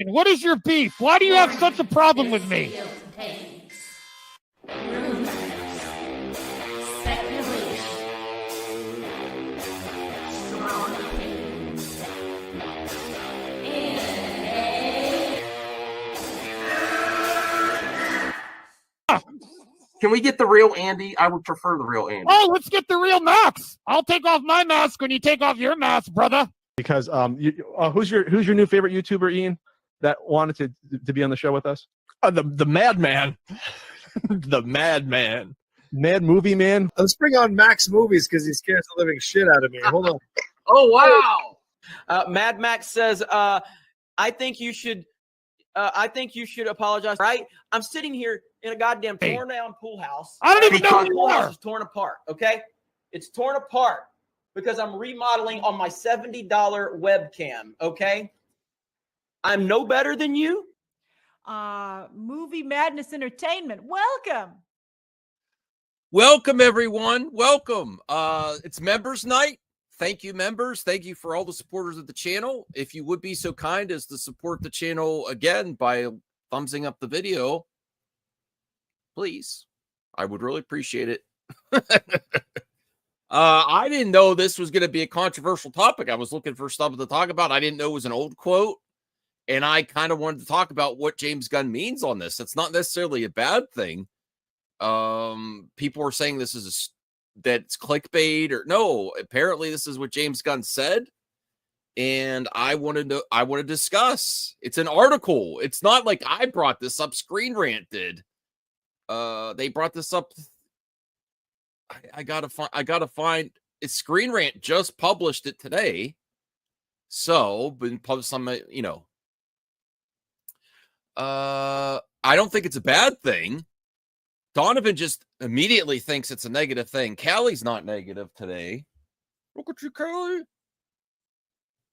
What is your beef? Why do you have such a problem with me? Can we get the real Andy? I would prefer the real Andy. Oh, let's get the real Max. I'll take off my mask when you take off your mask, brother. Because who's your new favorite YouTuber, Ian, that wanted to be on the show with us? The Madman. The Madman. Mad Movie Man. Let's bring on Max Movies because he scares the living shit out of me. Hold on. Oh, wow. Mad Max says, I think you should apologize. Right? I'm sitting here in a goddamn torn down pool house. I don't even know who the you pool house are. is torn apart. Okay, it's torn apart because I'm remodeling on my $70 webcam. Okay, I'm no better than you. Movie Madness Entertainment. Welcome, everyone. Welcome. It's members night. Thank you, members. Thank you for all the supporters of the channel. If you would be so kind as to support the channel again by thumbsing up the video, please. I would really appreciate it. I didn't know this was going to be a controversial topic. I was looking for stuff to talk about. I didn't know it was an old quote. And I kind of wanted to talk about what James Gunn means on this. It's not necessarily a bad thing. People are saying this is that it's clickbait or no. Apparently, this is what James Gunn said, and I wanted to discuss. It's an article. It's not like I brought this up. Screen Rant did. They brought this up. I gotta find. It's Screen Rant just published it today. So, been published some, I don't think it's a bad thing. Donovan just immediately thinks it's a negative thing. Callie's not negative today. Look at you, Callie.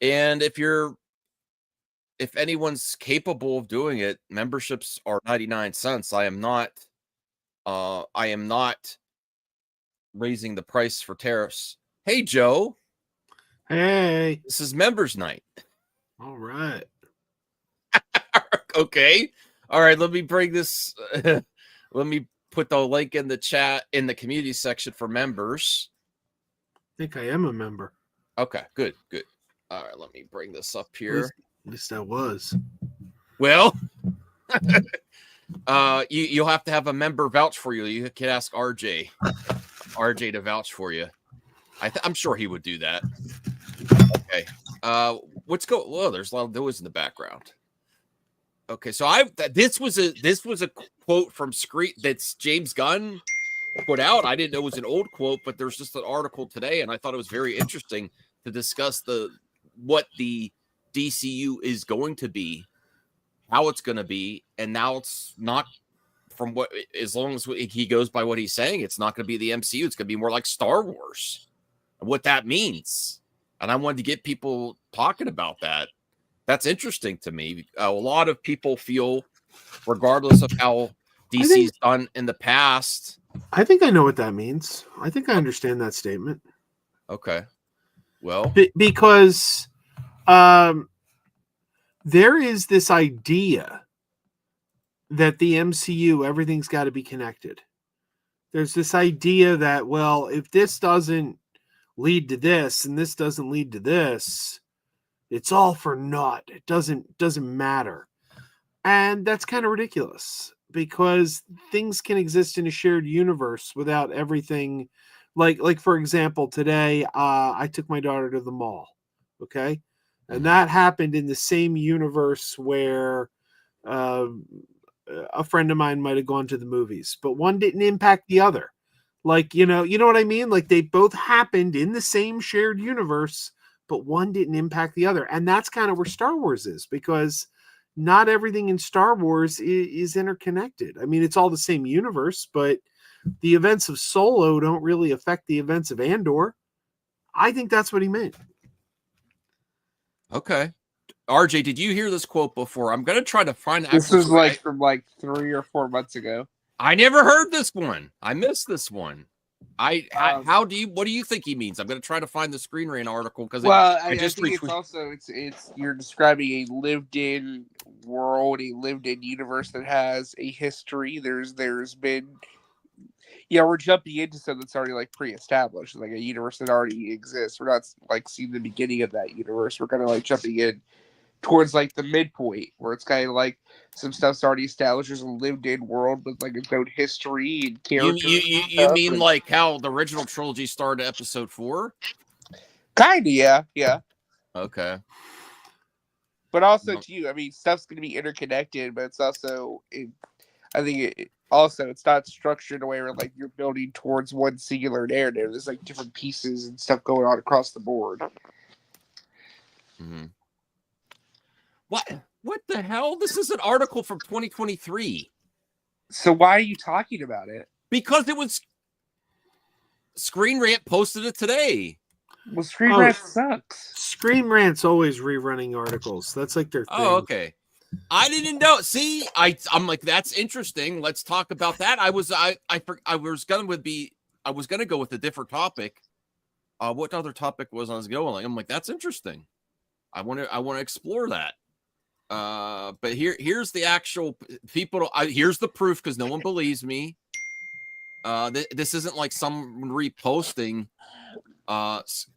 And if anyone's capable of doing it, memberships are 99 cents. I am not raising the price for tariffs. Hey, Joe. Hey. This is members night. All right. Okay. All right. Let me bring this. Let me put the link in the chat in the community section for members. I think I am a member. Okay. Good. All right. Let me bring this up here. At least I was. Well, you'll have to have a member vouch for you. You can ask RJ to vouch for you. I'm sure he would do that. Okay. Well, there's a lot of noise in the background. Okay, so this was a quote from Screen that's James Gunn put out. I didn't know it was an old quote, but there's just an article today, and I thought it was very interesting to discuss what the DCU is going to be, how it's going to be, and now it's not from what, as long as he goes by what he's saying, it's not going to be the MCU. It's going to be more like Star Wars, and what that means. And I wanted to get people talking about that. That's interesting to me. A lot of people feel, regardless of how DC's done in the past. I think I know what that means. I think I understand that statement. Okay. Well, because there is this idea that the MCU, everything's got to be connected. There's this idea that, well, if this doesn't lead to this and this doesn't lead to this, it's all for naught. It doesn't matter. And that's kind of ridiculous because things can exist in a shared universe without everything. Like for example, today I took my daughter to the mall. Okay. And that happened in the same universe where a friend of mine might have gone to the movies, but one didn't impact the other. Like, you know what I mean? Like they both happened in the same shared universe, but one didn't impact the other. And that's kind of where Star Wars is, because not everything in Star Wars is interconnected. I mean, it's all the same universe, but the events of Solo don't really affect the events of Andor. I think that's what he meant. okay. RJ, did you hear this quote before? I'm going to try to find this was like from like 3 or 4 months ago. I never heard this one. I missed this one. What do you think he means? I'm going to try to find the Screen Rant article because I think it's also you're describing a lived-in world, a lived-in universe that has a history. There's been, we're jumping into something that's already like pre-established, like a universe that already exists. We're not like seeing the beginning of that universe. We're kind of like jumping in towards like the midpoint where it's kind of like some stuff's already established as a lived-in world with like its own history and characters. You mean like how the original trilogy started at episode 4? Kinda, yeah. Okay. But also too, I mean, stuff's gonna be interconnected, but it's also, it's not structured in a way where like you're building towards one singular narrative. There's like different pieces and stuff going on across the board. Mm-hmm. What the hell? This is an article from 2023. So why are you talking about it? Because it was Screen Rant posted it today. Well, Screen Rant sucks. Screen Rant's always rerunning articles. That's like their thing. Oh, okay. I didn't know. See, I'm like, that's interesting. Let's talk about that. I was gonna go with a different topic. What other topic was I was going? I'm like, that's interesting. I want to explore that. But here's the actual people. Here's the proof because no one believes me. This isn't like someone reposting.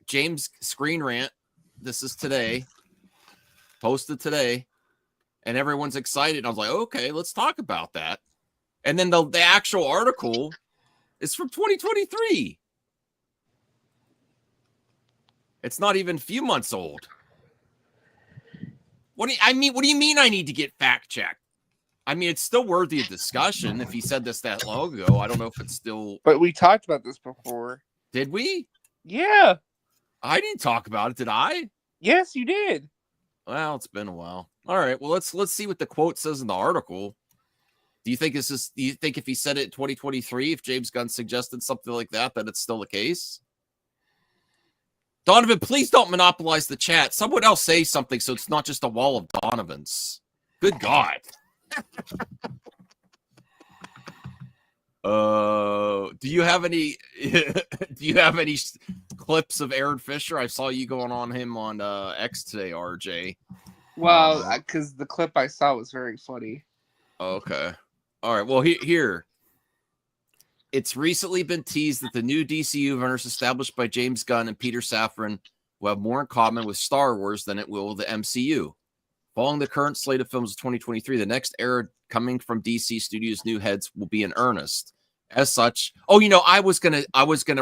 James Screen Rant. This is today. Posted today, and everyone's excited. I was like, okay, let's talk about that. And then the actual article is from 2023. It's not even a few months old. What do you mean I need to get fact checked? I mean, it's still worthy of discussion. If he said this that long ago, I don't know if it's still. But we talked about this before. Did we? Yeah. I didn't talk about it, did I? Yes, you did. Well, it's been a while. All right. Well, let's see what the quote says in the article. Do you think if he said it in 2023, if James Gunn suggested something like that it's still the case? Donovan, please don't monopolize the chat. Someone else say something so it's not just a wall of Donovans. Good God. Do you have any clips of Aaron Fisher? I saw you going on him on X today, RJ. Well, because the clip I saw was very funny. Okay. All right. Well, here. It's recently been teased that the new DCU universe established by James Gunn and Peter Safran will have more in common with Star Wars than it will with the MCU. Following the current slate of films of 2023, the next era coming from DC Studios' new heads will be in earnest. As such, I was gonna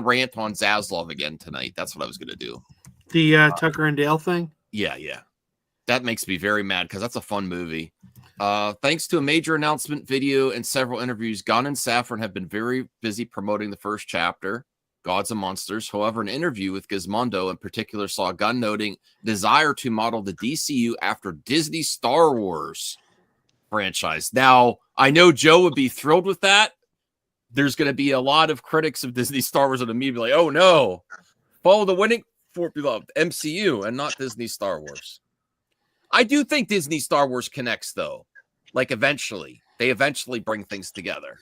rant on Zaslav again tonight. That's what I was gonna do. The Tucker and Dale thing? Yeah. That makes me very mad because that's a fun movie. Thanks to a major announcement video and several interviews, Gunn and Safran have been very busy promoting the first chapter, Gods and Monsters. However, an interview with Gizmondo in particular saw Gunn noting desire to model the DCU after Disney Star Wars franchise. Now, I know Joe would be thrilled with that. There's going to be a lot of critics of Disney Star Wars that immediately be like, oh no, follow the winning for beloved MCU and not Disney Star Wars. I do think Disney Star Wars connects though. Like they eventually bring things together.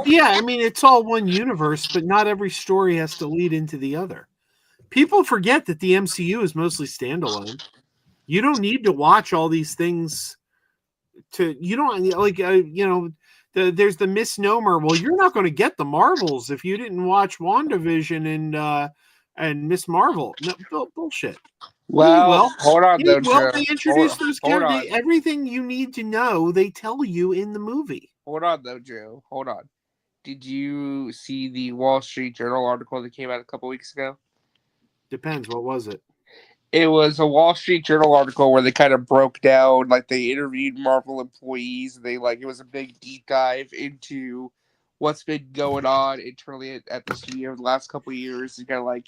Yeah, I mean, it's all one universe, but not every story has to lead into the other. People forget that the MCU is mostly standalone. You don't need to watch all these things there's the misnomer. Well, you're not going to get the Marvels if you didn't watch WandaVision and Miss Marvel. No, bullshit. Well, hold on, though, Joe. They introduce those characters. Everything you need to know, they tell you in the movie. Hold on, though, Joe. Hold on. Did you see the Wall Street Journal article that came out a couple weeks ago? Depends. What was it? It was a Wall Street Journal article where they kind of broke down, like they interviewed Marvel employees. And it was a big deep dive into what's been going on internally at the studio the last couple of years, and kind of like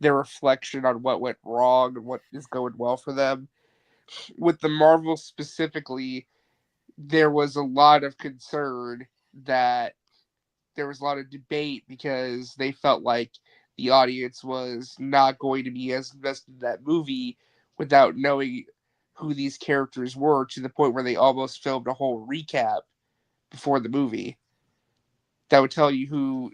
their reflection on what went wrong and what is going well for them. With the Marvel specifically, there was a lot of concern that there was a lot of debate because they felt like the audience was not going to be as invested in that movie without knowing who these characters were, to the point where they almost filmed a whole recap before the movie that would tell you who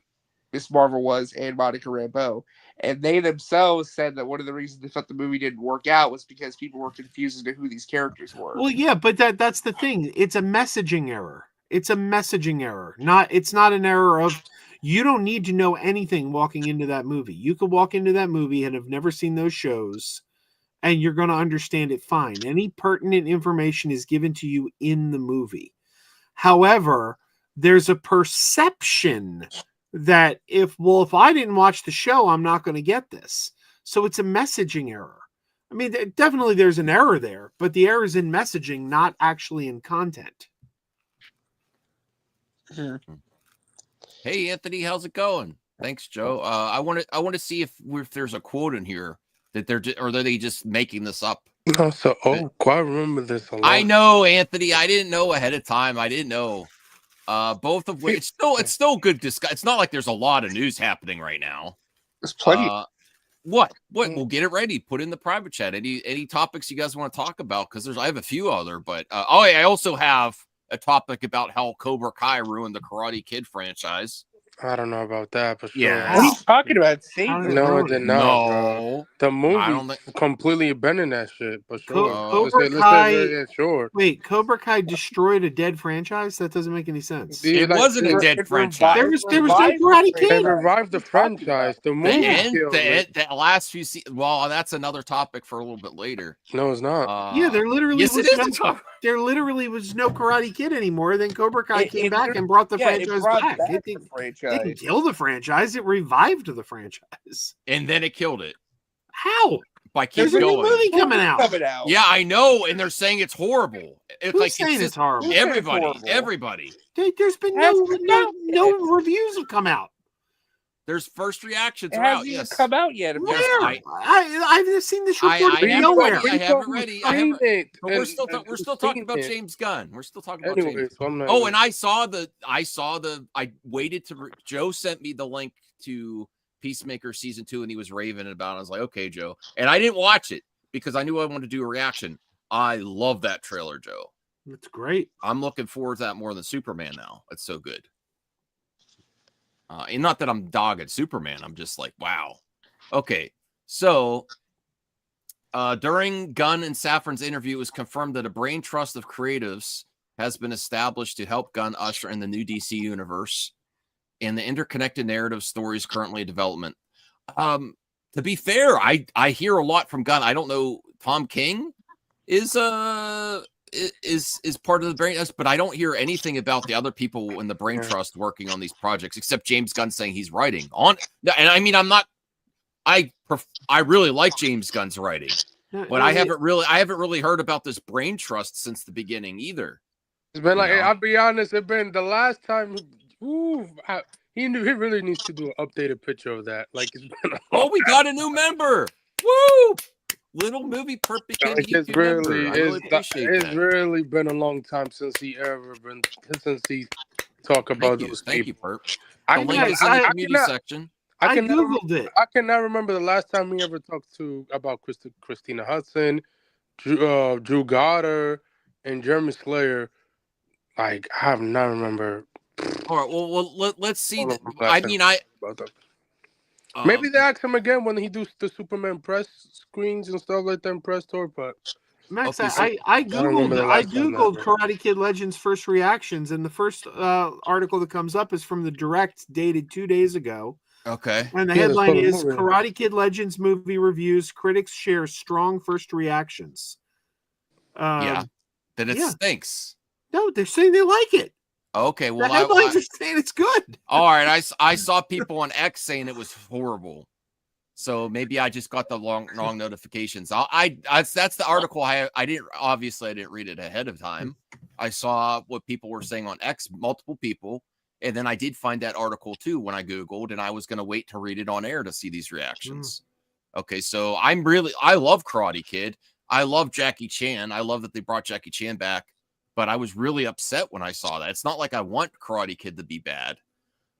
Miss Marvel was and Monica Rambeau. And they themselves said that one of the reasons they thought the movie didn't work out was because people were confused as to who these characters were. Well, yeah, but that's the thing. It's a messaging error. It's a messaging error. It's not an error of you don't need to know anything walking into that movie. You could walk into that movie and have never seen those shows, and you're going to understand it fine. Any pertinent information is given to you in the movie. However, there's a perception that if I didn't watch the show, I'm not going to get this. So it's a messaging error. I mean, definitely there's an error there, but the error is in messaging, not actually in content. Hey, Anthony, how's it going? Thanks, Joe. I want to see if there's a quote in here that or are they just making this up? No, so I remember this a lot. I know, Anthony. I didn't know ahead of time. I didn't know. Both of which it's still good discuss. It's not like there's a lot of news happening right now. There's plenty. What? We'll get it ready. Put in the private chat. Any topics you guys want to talk about? Because I have a few other, but I also have a topic about how Cobra Kai ruined the Karate Kid franchise. I don't know about that, but sure. Yeah. What are you talking about? No, it did not. No, the movie completely abandoned that shit. But sure, Cobra Kai. Yeah, sure. Wait, Cobra Kai destroyed a dead franchise? That doesn't make any sense. It wasn't a dead franchise. There was no Karate Kid. They revived the franchise. The movie. The last few seasons. Well, that's another topic for a little bit later. No, it's not. Yeah, there literally yes, there literally was no Karate Kid anymore. Then Cobra Kai came back and brought the franchise back. It didn't kill the franchise. It revived the franchise. And then it killed it. How? By keep There's a going. new movie coming out. Yeah, I know. And they're saying it's horrible. It's Who's saying it's horrible? Everybody. There's been no reviews have come out. There's first reactions It are hasn't out. even Yes. come out yet. Where? I've seen this report nowhere. I have it ready. We're still talking about James Gunn. We're still talking about James. And I waited to. Joe sent me the link to Peacemaker season 2, and he was raving about it. I was like, okay, Joe, and I didn't watch it because I knew I wanted to do a reaction. I love that trailer, Joe. It's great. I'm looking forward to that more than Superman now. It's so good. And not that I'm dogging Superman. I'm just like, wow. Okay. So during Gunn and Safran's interview, it was confirmed that a brain trust of creatives has been established to help Gunn usher in the new DC universe and the interconnected narrative stories currently in development. To be fair, I hear a lot from Gunn. I don't know. Tom King is part of the brain trust, but I don't hear anything about the other people in the brain trust working on these projects, except James Gunn saying he's writing on. And I mean, I really like James Gunn's writing, but I haven't really heard about this brain trust since the beginning either. It's been like, I'll be honest, it's been the last time. He really needs to do an updated picture of that. Like, it's been we got a new member. Woo! Little movie perfect. It's really been a long time since he talked about those people. Thank you, Perp. I Googled it. I cannot remember the last time we ever talked about Christina Hudson, Drew Goddard, and Jeremy Slayer. Like, I have not remember. All right. Well, let's see. Maybe they ask him again when he does the Superman press screens and stuff like that in press tour. But Max, I googled Karate Kid Legends first reactions, and the first article that comes up is from the direct dated 2 days ago. Okay. And the headline is Karate Kid Legends movie reviews. Critics share strong first reactions. That it stinks. No, they're saying they like it. Okay, well, the headlines are saying it's good. All right, I saw people on X saying it was horrible, so maybe I just got the wrong notifications. That's the article I didn't read it ahead of time. I saw what people were saying on X, multiple people, and then I did find that article too when I Googled, and I was going to wait to read it on air to see these reactions. Okay, so I love Karate Kid. I love Jackie Chan. I love that they brought Jackie Chan back. But I was really upset when I saw that. It's not like I want Karate Kid to be bad.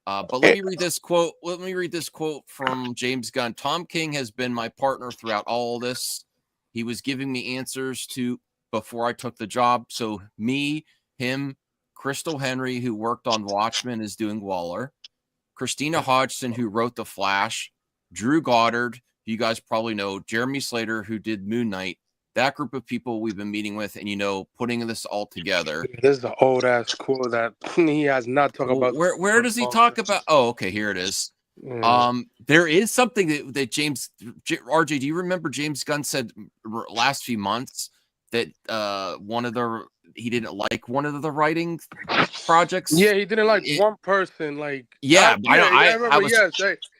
But let me read this quote. Let me read this quote from James Gunn. Tom King has been my partner throughout all this. He was giving me answers to before I took the job. So me, him, Crystal Henry, who worked on Watchmen, is doing Waller. Christina Hodgson, who wrote The Flash. Drew Goddard, who you guys probably know, Jeremy Slater, who did Moon Knight, that group of people we've been meeting with, and putting this all together. This is an old ass quote that he has not talked about. Where does he talk about? Oh, okay, here it is. Yeah. There is something that James RJ. Do you remember James Gunn said last few months that he didn't like one of the writing projects? Yeah, he didn't like one person. Like yeah, I remember.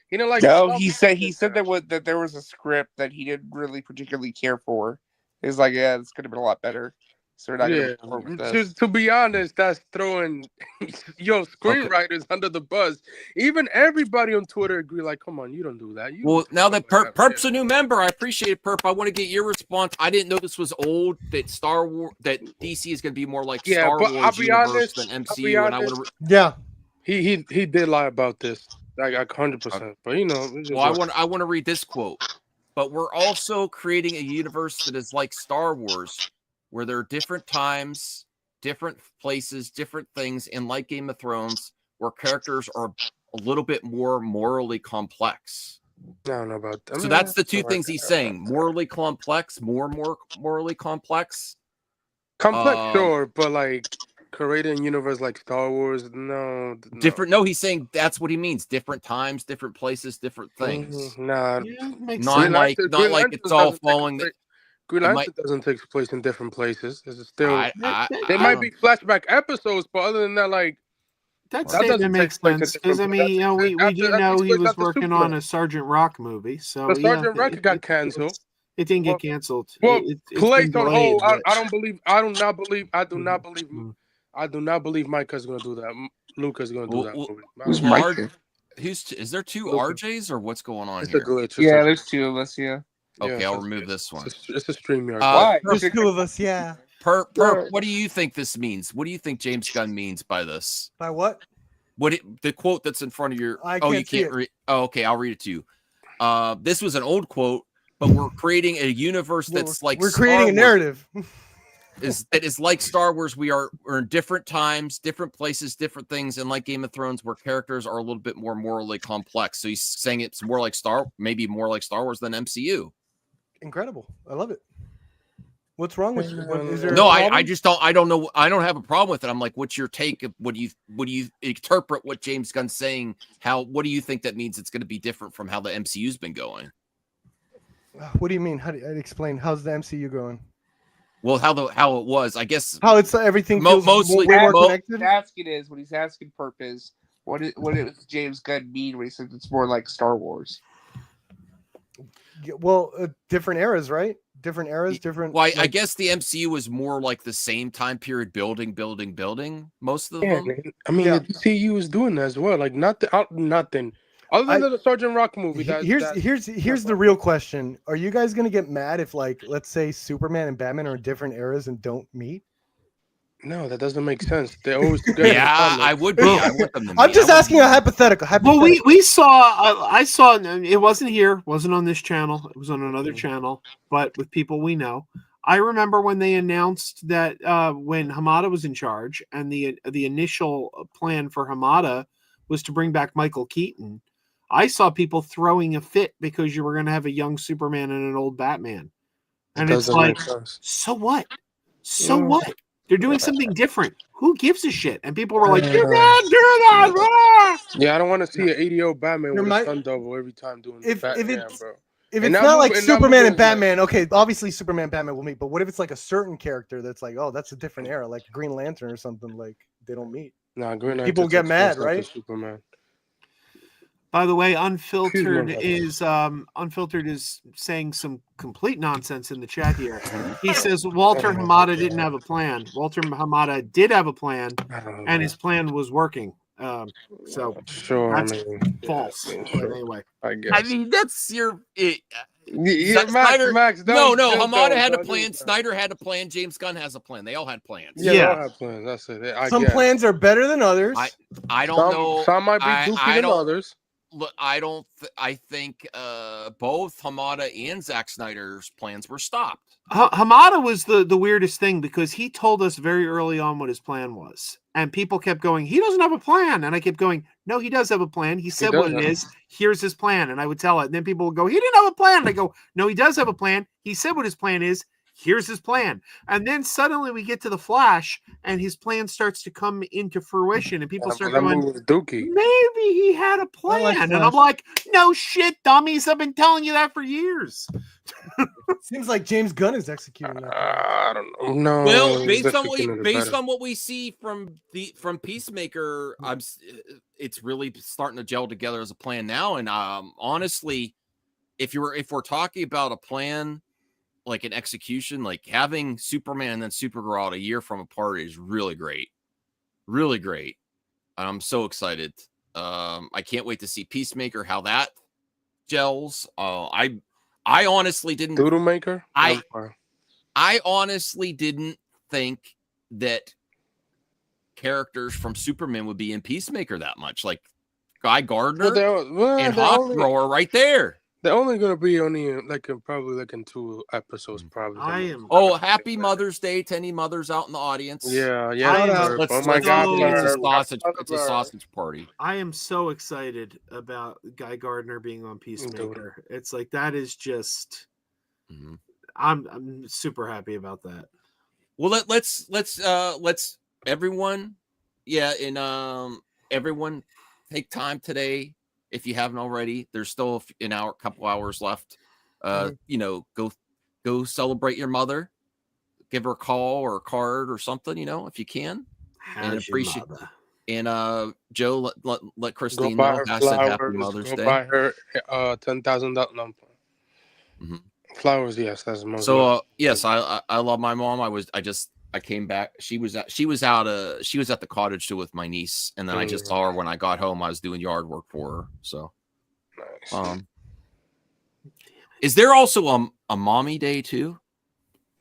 He didn't like. No, he said that there was a script that he didn't really particularly care for. He's like, yeah, this could have been a lot better. So we're not going to with this. To be honest, that's throwing screenwriters under the bus. Even everybody on Twitter agree, like, come on, you don't do that. Now that Perp's a new member, I appreciate it, Perp. I want to get your response. I didn't know this was old, that Star Wars, that DC is going to be more like Star Wars I'll be honest, than MCU. He did lie about this, like 100%. But I want to read this quote. But we're also creating a universe that is like Star Wars, where there are different times, different places, different things, and like Game of Thrones, where characters are a little bit more morally complex. I don't know about that. So that's the two things he's saying: morally complex, more morally complex. Complex, sure, but like creating a universe like Star Wars, no. Different. No, he's saying that's what he means: different times, different places, different things. Nah, not like it's all following. Green Lantern doesn't take place in different places. It's still there might be flashback episodes, but other than that, like that statement makes sense because we do know he was working on a Sergeant Rock movie, so the Sergeant Rock got canceled. It didn't get canceled. Well, placed on hold. I do not believe Micah's going to do that. Luca's going to do that movie. Who's Micah? Is there two RJs or what's going on it's here? A glitch. Yeah, there's two of us. Yeah. Okay, I'll remove this one. It's a StreamYard. Why? There's two of us. Yeah. Perp, what do you think this means? What do you think James Gunn means by this? By what? The quote that's in front of your? You can't read. Oh, okay, I'll read it to you. This was an old quote, but we're creating a universe that's like we're creating a narrative. That is like Star Wars. We're in different times, different places, different things, and like Game of Thrones, where characters are a little bit more morally complex. So he's saying it's more like maybe more like Star Wars than MCU. Incredible. I love it. What's wrong with is there? No, I just don't. I don't know. I don't have a problem with it. I'm like, what's your take? What do you interpret what James Gunn's saying? What do you think that means? It's going to be different from how the MCU's been going. What do you mean? How do you explain? How's the MCU going? Well, how it was, I guess. How it's everything mostly way more connected. What he's asking purpose. What does James Gunn mean when he says it's more like Star Wars? Well, different eras, right? Different eras, different. Well, I guess the MCU was more like the same time period, building. Most of them. I mean, the DCU is doing that as well. Like nothing. Other than the Sergeant Rock movie. Here's the real question: are you guys gonna get mad if, like, let's say Superman and Batman are in different eras and don't meet? No, that doesn't make sense. They're always together. Yeah, I would be. I want them to meet. I'm just asking a hypothetical. Well, we saw. I saw. It wasn't here. Wasn't on this channel. It was on another channel. But with people we know, I remember when they announced that when Hamada was in charge, and the initial plan for Hamada was to bring back Michael Keaton. I saw people throwing a fit because you were going to have a young Superman and an old Batman. And it's like, so what? So what? They're doing something different. Who gives a shit? And people were like, "Do not do that!" Yeah, I don't want to see an 80-year-old Batman with a stunt double every time doing Batman, bro. If it's not like Superman and Batman, okay, obviously Superman and Batman will meet. But what if it's like a certain character that's like, oh, that's a different era, like Green Lantern or something, like they don't meet? Nah, Green Lantern. People get mad, right? Superman. By the way, Unfiltered is saying some complete nonsense in the chat here. He says Walter Hamada didn't have a plan. Walter Hamada did have a plan, and his plan was working. So sure, that's false. But anyway, I mean, that's your. Max, Hamada had a plan. Snyder had a plan. James Gunn has a plan. They all had plans. Yeah. They all had plans. That's it. Some plans are better than others. I don't know. Some might be goofy than others. look, I think both Hamada and Zack Snyder's plans were stopped. Hamada was the weirdest thing because he told us very early on what his plan was. And people kept going, he doesn't have a plan. And I kept going, no, he does have a plan. He said what it is. Here's his plan. And I would tell it. And then people would go, he didn't have a plan. And I go, no, he does have a plan. He said what his plan is. Here's his plan. And then suddenly we get to the Flash and his plan starts to come into fruition. And people start going, maybe he had a plan. And I'm like, no shit, dummies. I've been telling you that for years. Seems like James Gunn is executing that. I don't know. No. Well, based on what we see from Peacemaker, it's really starting to gel together as a plan now. And honestly, if we're talking about a plan, like an execution, like having Superman and then Supergirl a year from apart is really great. Really great. I'm so excited. I can't wait to see Peacemaker, how that gels. I honestly didn't Doodle Maker. I honestly didn't think that characters from Superman would be in Peacemaker that much. Like Guy Gardner and Hawkthrower right there. They're only gonna be probably in 2 episodes, probably. Happy Mother's Day to any mothers out in the audience. Yeah. It's a sausage party. I am so excited about Guy Gardner being on Peacemaker. It's like that is just I'm super happy about that. Well, let's everyone, everyone take time today. If you haven't already, there's still a couple hours left. Go celebrate your mother. Give her a call or a card or something, if you can. And appreciate. And Joe, let Christine know. Happy Mother's Day. Buy her $10,000 flowers. Yes, that's most. So yes, I love my mom. I came back. She was at the cottage too with my niece, and then I just saw her when I got home. I was doing yard work for her. So, nice. Is there also a mommy day too?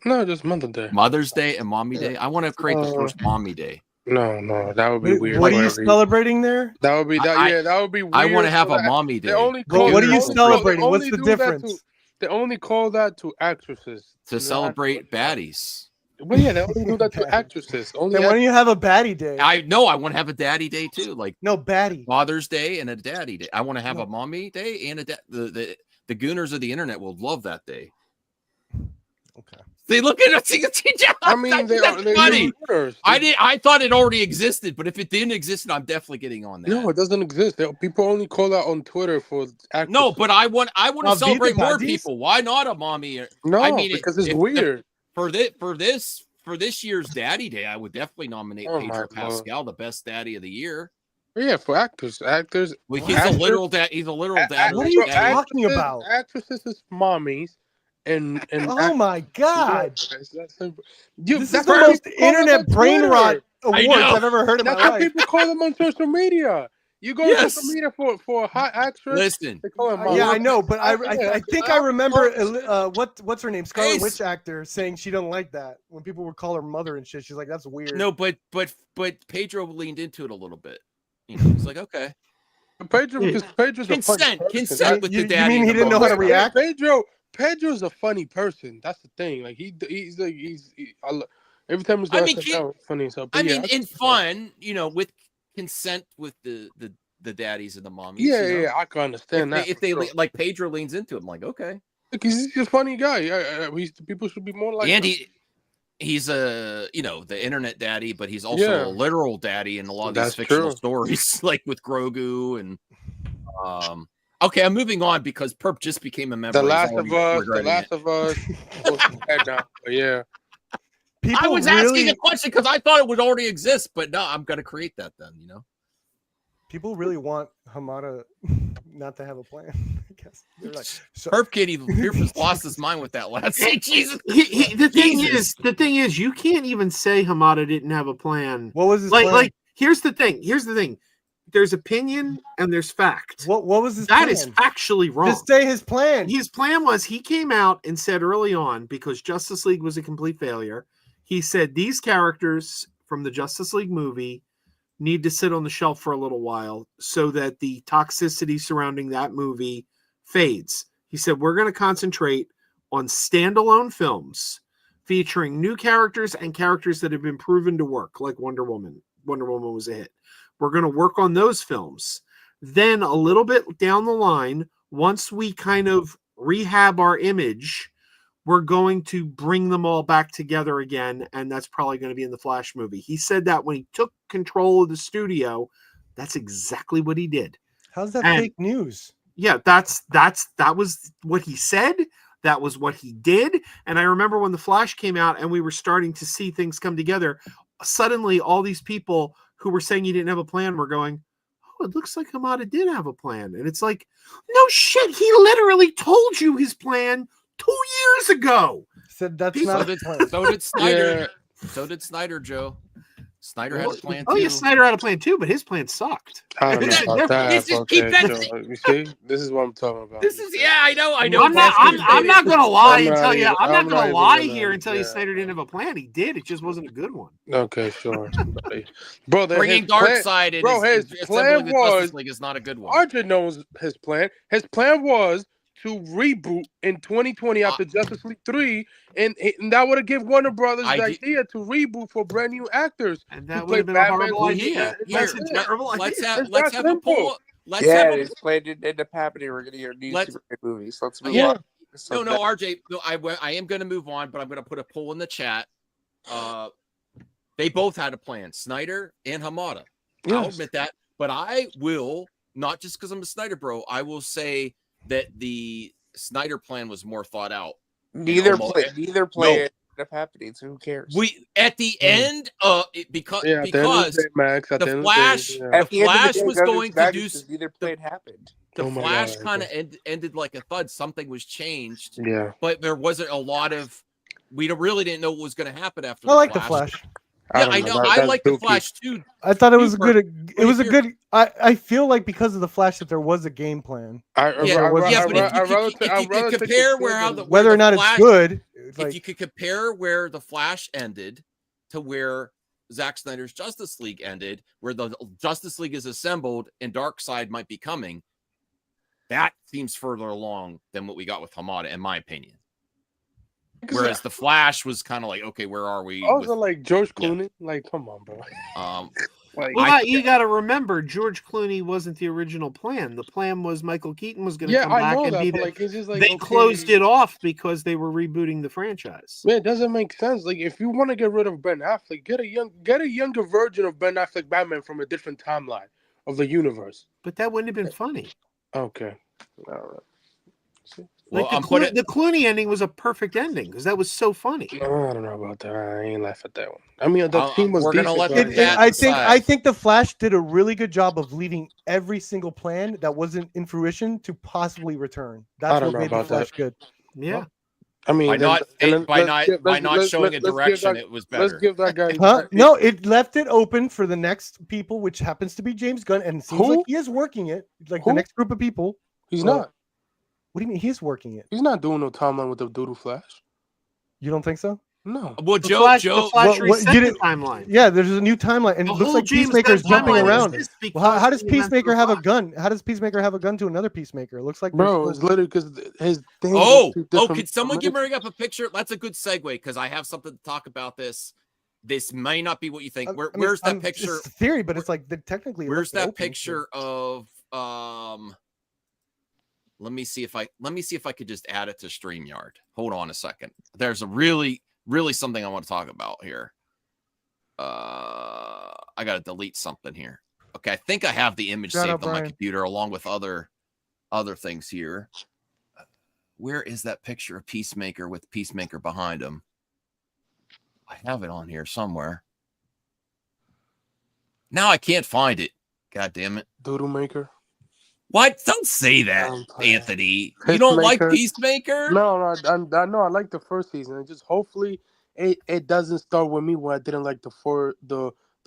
No, just Mother's Day and Mommy Day. I want to create the first Mommy Day. No, that would be weird. What are you celebrating there? That would be that would be weird. I want to have a Mommy Day. What are you celebrating? What's the difference? They only call that to actresses to celebrate baddies. Well, yeah, they only do that to actresses. Then why don't you have a baddie day? I want to have a daddy day too. Like baddie. Father's Day and a daddy day. I want to have a mommy day and the gooners of the internet will love that day. Okay. They look at us. I mean, they're funny. I thought it already existed, but if it didn't exist, I'm definitely getting on that. No, it doesn't exist. People only call that on Twitter for actresses. No, but I want to celebrate more people. Why not a mommy? No, I mean, because it's weird. For this year's Daddy Day, I would definitely nominate Pedro Pascal, the best daddy of the year. Yeah, for actors. Well, he's a literal dad. He's a literal dad. What are you talking about? Actresses is mommies, and oh my god, this is the most internet brain rot awards I've ever heard in my life. That's what people call them on social media. You go to social media for a hot actress. Listen, they call her I know, but I think I remember what's her name, Scarlet Witch actor, saying she doesn't like that when people would call her mother and shit. She's like, that's weird. No, but Pedro leaned into it a little bit. He's like, okay. Pedro's consent with the daddy. You mean he didn't know how to react? Pedro's a funny person. That's the thing. Like he's every time he's funny. So in fun, with consent with the daddies and the mommies. Yeah, I can understand that. If they like Pedro leans into it, I'm like, okay. Because he's a funny guy. People should be more like and he's the internet daddy, but he's also a literal daddy in a lot of these fictional stories, like with Grogu and okay, I'm moving on because Perp just became a member. The Last of Us. Yeah. I was asking a question because I thought it would already exist, but no, I'm going to create that then, People really want Hamada not to have a plan. I guess they're like, Perp Kitty Pierce lost his mind with that last thing. Jesus. The thing is, you can't even say Hamada didn't have a plan. What was his plan? Like, here's the thing. There's opinion and there's fact. What was his plan? That is actually wrong. Just say his plan. His plan was he came out and said early on, because Justice League was a complete failure, he said these characters from the Justice League movie need to sit on the shelf for a little while so that the toxicity surrounding that movie fades. He said, we're going to concentrate on standalone films featuring new characters and characters that have been proven to work, like Wonder Woman. Wonder Woman was a hit. We're going to work on those films. Then a little bit down the line, once we kind of rehab our image, we're going to bring them all back together again, and that's probably going to be in the Flash movie. He said that when he took control of the studio, that's exactly what he did. How's that And- fake news? Yeah, that was what he said. That was what he did. And I remember when the Flash came out and we were starting to see things come together, suddenly all these people who were saying he didn't have a plan were going, oh, it looks like Hamada did have a plan. And it's like, no shit, he literally told you his plan 2 years ago. Said that's So not a did, plan. so did Snyder. So did Snyder, Joe. Snyder had a plan Oh, too. yeah, Snyder had a plan too, but his plan sucked. I don't know about that. This is Okay, keep so, you see, this is what I'm talking about. This is I know. I'm not gonna lie and tell you. I'm not gonna lie even here gonna- and tell you yeah. Snyder didn't have a plan. He did. It just wasn't a good one. Okay, sure. Bro, Bringing Darkseid in bro, his his assembling plan the was Justice League is not a good one. RJ knows his plan. His plan was to reboot in 2020 after Justice League 3, and that would have given Warner Brothers the idea to reboot for brand new actors. And that to would have play been a Batman. horrible idea. That's a terrible Let's idea. have It's let's that have a simple. poll. Let's Yeah, have a his plan didn't end up happening. We're gonna hear new Let's- Superman movies. Let's move Yeah. on. So No, RJ. No, I am going to move on, but I'm going to put a poll in the chat. They both had a plan, Snyder and Hamada. I'll Yes. admit that, but I will not just because I'm a Snyder bro. I will say that the Snyder plan was more thought out. neither almost- play ended up happening. So who cares? We at the end, because Yeah, at the end of the day, Max, at the the end of Flash, the day, At the the end of the Flash day, was Gunn going to Snyder do. says neither plan happened. The Oh my Flash God, kind of ended like a thud. Something was changed, yeah. but there wasn't a lot of. We really didn't know what was going to happen after. I like the Flash. Yeah, don't I know. know. I That's like the dookie. Flash too. I thought it was a Super. good. It was a good. I feel like because of the Flash that there was a game plan. Yeah, but if you could compare where how the Whether or not Flash, it's good, it's if like you could compare where the Flash ended to where Zack Snyder's Justice League ended, where the Justice League is assembled and Darkseid might be coming, that seems further along than what we got with Hamada, in my opinion. Whereas the Flash was kind of like, okay, where are we? Also, like George Clooney, like, come on, bro. Well, you got to remember, George Clooney wasn't the original plan. The plan was Michael Keaton was going to come back and be but, the. like, it's just like, They okay. closed it off because they were rebooting the franchise. Man, it doesn't make sense. Like, if you want to get rid of Ben Affleck, get a younger version of Ben Affleck Batman from a different timeline of the universe. But that wouldn't have been funny. Okay, all right. Like the Clooney ending was a perfect ending because that was so funny. I don't know about that. I ain't laugh at that one. I mean, the team was we're gonna decent, let but- the cat I think the Flash did a really good job of leaving every single plan that wasn't in fruition to possibly return. I That's don't what know made the about Flash that. good. Yeah. I mean, by not showing a direction, that, it was Let's better. give that guy. Huh? No, it left it open for the next people, which happens to be James Gunn, and it seems Who? like he is working it. Like Who? the next group of people. He's Well, not. What do you mean he's working it? He's not doing no timeline with the Doodle Flash. You don't think so? No. Well, The Joe, Flash Joe, reset you the didn't- timeline. Yeah, there's a new timeline, and The it looks whole like James Peacemaker's Gunn jumping timeline around. exists Well, how because does of the events of Peacemaker the have a Flash. gun? How does Peacemaker have a gun to another Peacemaker? It looks like Bro, there's- it's literally because his thing. Could someone give me up a picture? That's a good segue because I have something to talk about this. This may not be what you think. I mean, Where's that picture? It's theory, but it's like technically. it Where's left it that open, picture of let me see if I could just add it to StreamYard. Hold on a second. There's a really something I want to talk about here. I gotta delete something here. Okay, I think I have the image Shout saved out, on my Brian. computer along with other things here. Where is that picture of Peacemaker with Peacemaker behind him? I have it on here somewhere. Now I can't find it. God damn it. Doodle Maker. What? Don't say that, Anthony. You don't like Peacemaker? No, I like the first season. It just hopefully it doesn't start with me where I didn't like the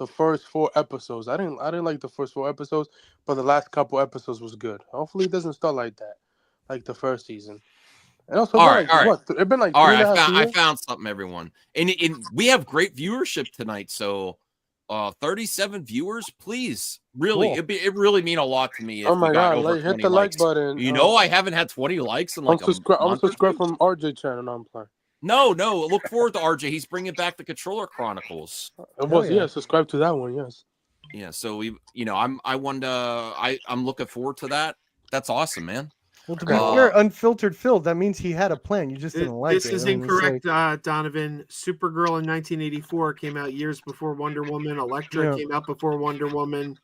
first 4 episodes. I didn't like the first 4 episodes, but the last couple episodes was good. Hopefully it doesn't start like that, like the first season. And also, all right. It's been like all 3.5 right. I years. found something, everyone, and we have great viewership tonight. So 37 viewers, please. Really, Cool. it really mean a lot to me. If Oh my we got God, over hit 20 the like likes. button. You know, I haven't had 20 likes in like I'm a month or subscribed two. from RJ channel. Now I'm playing. No. Look forward to RJ. He's bringing back the Controller Chronicles. It was subscribe to that one. Yes. Yeah, so I'm looking forward to that. That's awesome, man. Well, to be fair, Unfiltered Phil, that means he had a plan. You just didn't like it. This is incorrect, Donovan. Supergirl in 1984 came out years before Wonder Woman. Elektra came out before Wonder Woman.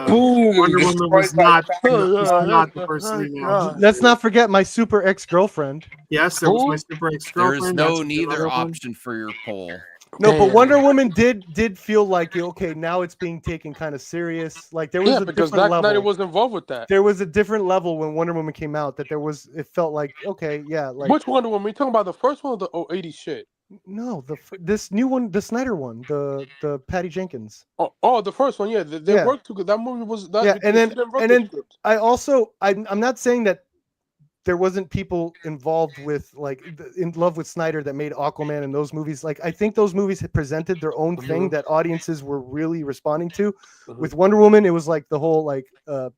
Boom! Wonder Woman was not the first thing out. Let's not forget my super ex-girlfriend. Yes, that was my super There ex-girlfriend. is no That's neither another one. option for your poll. No, but Wonder Woman did feel like, okay, now it's being taken kind of serious. Like there was a because different Zack Snyder level. was involved with that. There was a different level when Wonder Woman came out that it felt like, okay, yeah, like Which Wonder Woman? You talking about the first one or the 80s shit? no, this new one, the Snyder one, the Patty Jenkins. Oh, the first one, yeah. They worked together. That movie was that. Yeah, and then script. I also I'm not saying that there wasn't people involved with in love with Snyder that made Aquaman and those movies. Like I think those movies had presented their own thing that audiences were really responding to. With Wonder Woman, it was like the whole like a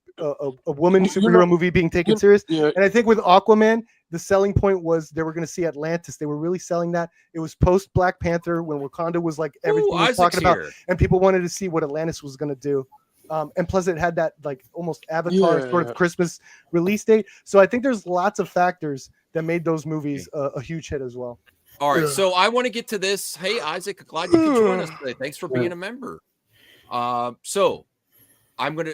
woman superhero movie being taken serious. Yeah. And I think with Aquaman, the selling point was they were going to see Atlantis. They were really selling that. It was post Black Panther when Wakanda was like everything we was talking about, and people wanted to see what Atlantis was going to do. And plus, it had that like almost Avatar sort of Christmas release date. So I think there's lots of factors that made those movies a huge hit as well. All right, so I want to get to this. Hey, Isaac, glad you could join us today. Thanks for being a member. So I'm gonna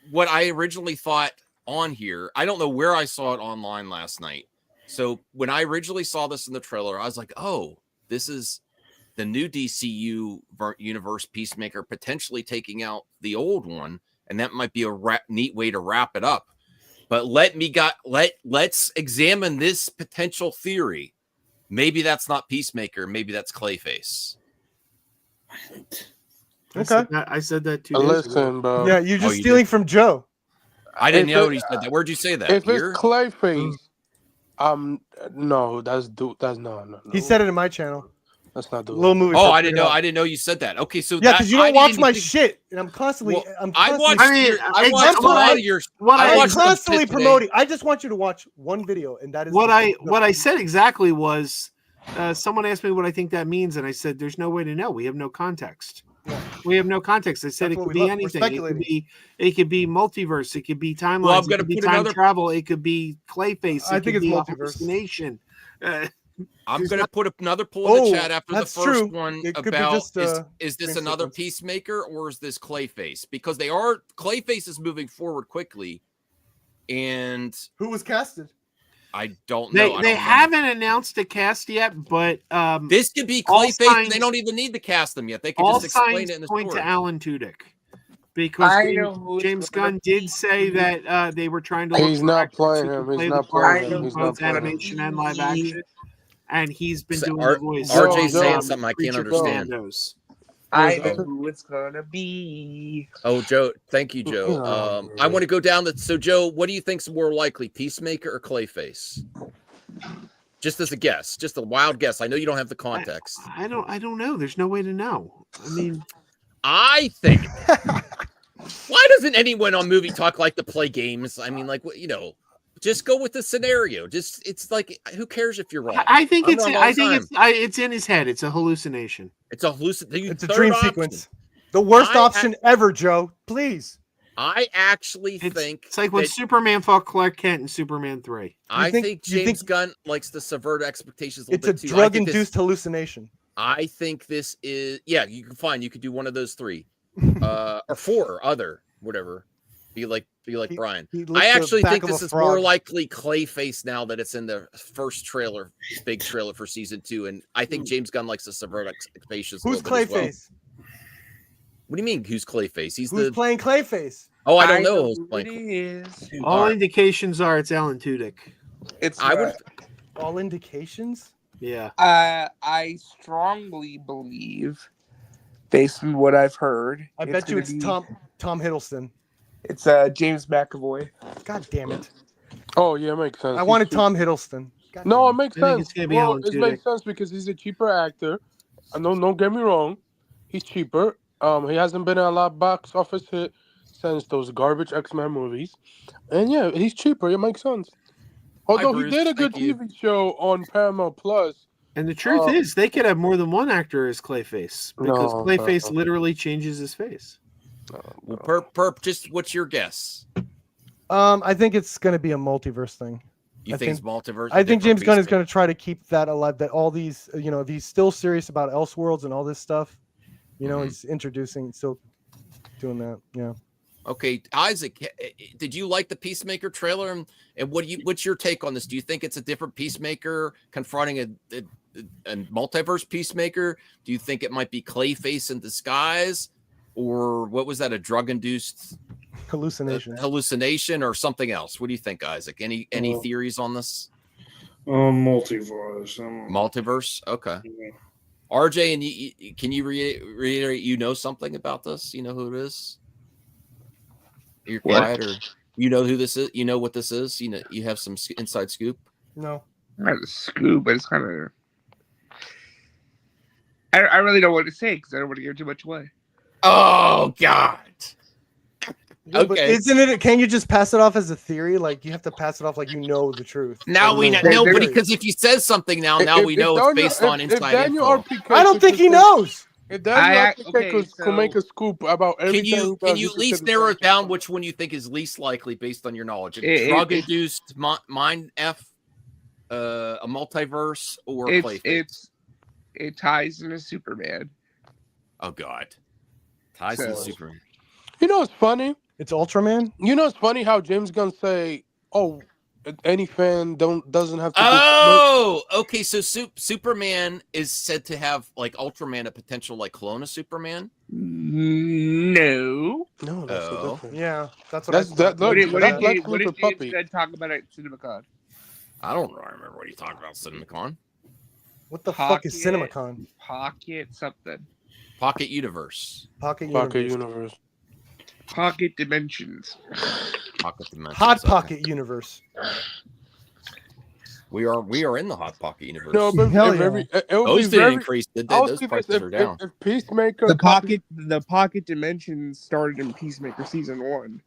what I originally thought on here. I don't know where I saw it online last night. So when I originally saw this in the trailer, I was like, "Oh, this is the new DCU universe Peacemaker potentially taking out the old one, and that might be a neat way to wrap it up." But let's examine this potential theory. Maybe that's not Peacemaker. Maybe that's Clayface. Okay, I said that too. Listen, bro. Yeah, you're just stealing from Joe. I didn't know he said that. Where'd you say that? If Here? it's Clayface, no, that's no. He said it in my channel. That's not the little movie. Oh, I didn't know. I didn't know you said that. Okay, so yeah, because you don't watch my shit, and I'm constantly. I watch a lot of your. I'm constantly promoting. I just want you to watch one video, and that is what I said exactly was. Someone asked me what I think that means, and I said, "There's no way to know. We have no context. We have no context." I said it could be anything. It could be multiverse. It could be timelines. Well, I'm going to put time travel. It could be Clayface. I think it's multiverse. Hallucination. I'm going to put another poll in the chat after the first one about is this another Peacemaker or is this Clayface? Because Clayface is moving forward quickly, and who was casted? I don't know. They haven't announced a cast yet, but this could be Clayface. They don't even need to cast them yet. They can just explain it in the point story. to Alan Tudyk, because James Gunn did say that they were trying to. He's not playing him. He's not playing him. He's not playing animation and live action, and he's been doing the voice. RJ's saying something I can't understand. I know who it's gonna be. Oh, Joe, thank you, Joe. I want to go down so Joe, what do you think's more likely, Peacemaker or Clayface? Just as a guess, just a wild guess. I know you don't have the context. I don't know. There's no way to know. I mean, I think. Why doesn't anyone on Movie Talk like to play games? I mean, like, just go with the scenario. It's like, who cares if you're wrong? I think it's in his head. It's a hallucination. It's a hallucination. It's a dream sequence. The worst option ever, Joe. Please. I actually think it's like when Superman fought Clark Kent in Superman 3. I think James Gunn likes to subvert expectations a little bit too. It's a drug-induced hallucination. I think this is you could do one of those three. Or four, whatever. Be like Brian. I actually think this is more likely Clayface now that it's in the first big trailer for season 2, and I think James Gunn likes to subvert expectations. Who's Clayface? What do you mean? Who's Clayface? Who's playing Clayface? Oh, I don't know who's playing. All indications are it's Alan Tudyk. All indications. Yeah. I strongly believe, based on what I've heard, I bet you it's Tom Hiddleston. It's James McAvoy. God damn it! Oh yeah, it makes sense. I wanted Tom Hiddleston. No, it makes sense. It makes sense because he's a cheaper actor. No, don't get me wrong, he's cheaper. He hasn't been in a lot of box office hit since those garbage X-Men movies. And yeah, he's cheaper. It makes sense. Although he Bruce. did a good Thank you. TV show on Paramount Plus. And the truth is, they could have more than one actor as Clayface because No, Clayface literally changes his face. Well, Perp, just what's your guess? I think it's going to be a multiverse thing. You think it's multiverse? I think James Gunn is Peacemaker? going to try to keep that alive. That all these, if he's still serious about Elseworlds and all this stuff, he's still doing that. Yeah. Okay, Isaac, did you like the Peacemaker trailer? And what's your take on this? Do you think it's a different Peacemaker confronting a multiverse Peacemaker? Do you think it might be Clayface in disguise, or what was that? A drug-induced hallucination or something else? What do you think, Isaac? Any theories on this? Multiverse. Multiverse. Okay. Yeah. RJ, and can you reiterate? You know something about this? You know who it is? You're quiet, or you know who this is? You know what this is? You have some inside scoop. No, not a scoop, but it's kind of. I really don't want to say because I don't want to give too much away. Oh God. Yeah, but isn't it? Can you just pass it off as a theory? Like you have to pass it off like the truth. Now we know. No, but because if he says something now we know it's based on inside info. I don't think he knows. If Daniel could make a scoop about everything, can you at least narrow it down which one you think is least likely based on your knowledge? Drug-induced mind F, a multiverse, or Clayface? It ties into Superman. Oh God, ties into Superman. You know what's funny? It's Ultraman. You know it's funny how James Gunn say, "Oh, any fan doesn't have to." Oh, okay. So Superman is said to have like Ultraman a potential like clone of Superman. No, that's so different. Yeah, that's what What did puppy James talk about at CinemaCon? I don't remember what you talked about CinemaCon. What the fuck is CinemaCon? Pocket something. Pocket Universe. Pocket Universe. Pocket Dimensions. Pocket Dimensions. Hot Pocket Universe. We are in the Hot Pocket Universe. No, but those didn't increase. Those prices are down. If Peacemaker, the Pocket Dimensions started in Peacemaker season 1.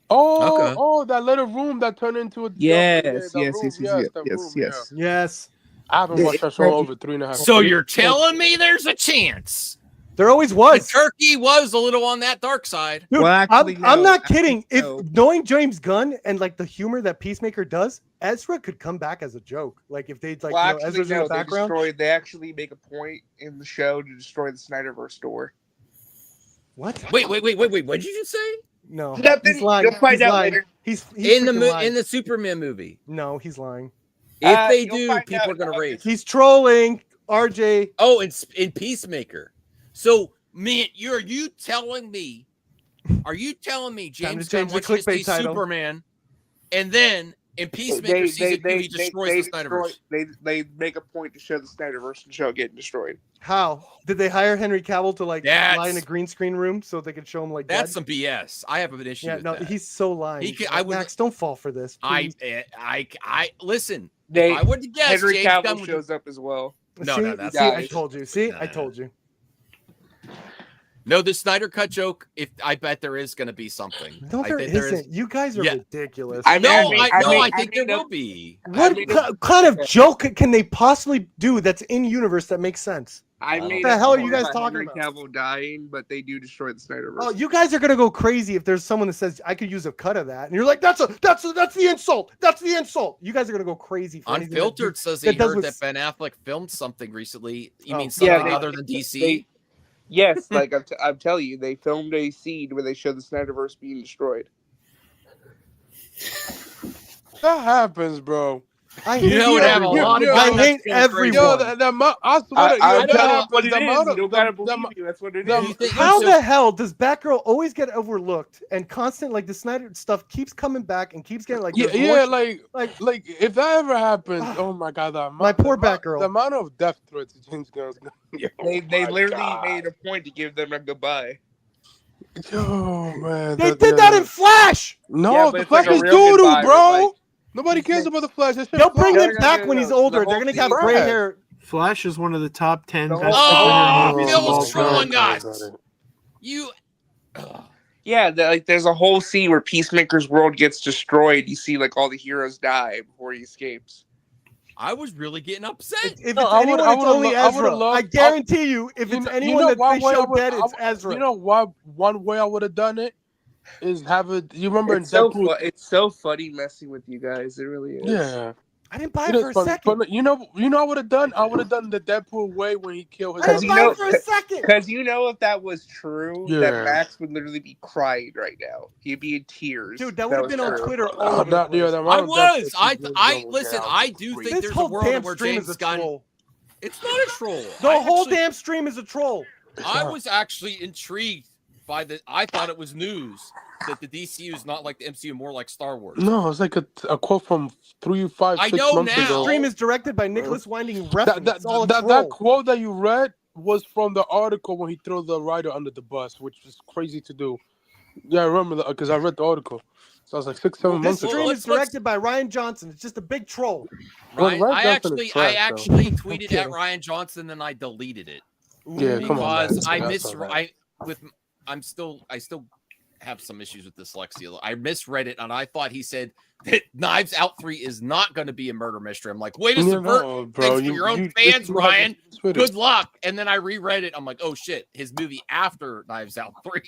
Oh, that little room that turned into a yes. I haven't watched that show over 3.5. So you're telling me there's a chance? There always was. The turkey was a little on that dark side. Dude, I'm not kidding. If knowing James Gunn and like the humor that Peacemaker does, Ezra could come back as a joke. Like if they'd Ezra's in the background. They actually make a point in the show to destroy the Snyderverse store. What? Wait. What did you just say? No, nothing. He's lying. You'll find out lying. later. He's in lying. the Superman movie. No, he's lying. If they do, people are gonna rage. He's trolling RJ. Oh, in Peacemaker. So, man, are you telling me James Gunn wants to see Superman, and then in Peacemaker season 2 he destroys the Snyderverse? They make a point to show the Snyderverse and show it getting destroyed. How did they hire Henry Cavill to lie in a green screen room so they could show him like that's some BS. I have an issue. with that. He's so lying. Max, don't fall for this. Please. I listen. If I would guess Henry James Cavill Gunn shows up as well. No, that's I told you. I told you. No, the Snyder Cut joke. I bet there is going to be something. No, there isn't. You guys are ridiculous. I think there will be. What kind of joke can they possibly do that's in universe that makes sense? What the hell are you guys talking about? Henry Cavill dying, but they do destroy the Snyderverse. Oh, you guys are gonna go crazy if there's someone that says I could use a cut of that, and you're like, that's the insult. That's the insult. You guys are gonna go crazy. For Unfiltered says he heard that Ben Affleck filmed something recently. You mean something other than DC? Yes, like I'm telling you, they filmed a scene where they show the Snyderverse being destroyed. That happens, bro. I hate everyone. How the hell does Batgirl always get overlooked and constant like the Snyder stuff keeps coming back and keeps getting like like if that ever happens, oh my god, poor Batgirl. The amount of death threats James Gunn's they literally made a point to give them a goodbye. Oh man, they did that in Flash. No, the Flash is doo-doo, bro. Nobody cares about the Flash. They'll bring him back when he's older. They're gonna have gray hair. Flash is one of the top 10. Oh, Phil's trolling us. You. Yeah, like there's a whole scene where Peacemaker's world gets destroyed. You see like all the heroes die before he escapes. I was really getting upset. If it's anyone, it's only Ezra. I guarantee you, if it's anyone that they show dead, it's Ezra. You know why? One way I would have done it is have it. You remember It's in so Deadpool? it's so funny messing with you guys. It really is. Yeah. I didn't buy it for a second. But you know, I would have done. I would have done the Deadpool way when he killed his. I didn't buy it for a second. Because you know, if that was true, Yeah. that Max would literally be crying right now. He'd be in tears. Dude, that would have been on Twitter all over. I was. I listen. I do think This there's a whole world damn where stream James is a Gunn. troll. It's not a troll. The whole damn stream is a troll. I was actually intrigued by the. I thought it was news that the DCU is not like the MCU, more like Star Wars. No, it's like a quote from 3, 5, 6 months ago. The stream is directed by Nicholas Winding Refn. That quote that you read was from the article when he threw the writer under the bus, which is crazy to do. Yeah, I remember that because I read the article. So I was like 6, 7 months ago. This stream is directed by Rian Johnson. It's just a big troll. Ryan, Ryan I Johnson actually, is trash, I actually tweeted Okay. at Ryan Johnson and I deleted it. Yeah, come on, because man. I That's all right. I still have some issues with dyslexia. I misread it and I thought he said that Knives Out 3 is not going to be a murder mystery. I'm like, way to subvert things for your own fans, Ryan. Good luck. And then I reread it. I'm like, oh shit, his movie after Knives Out 3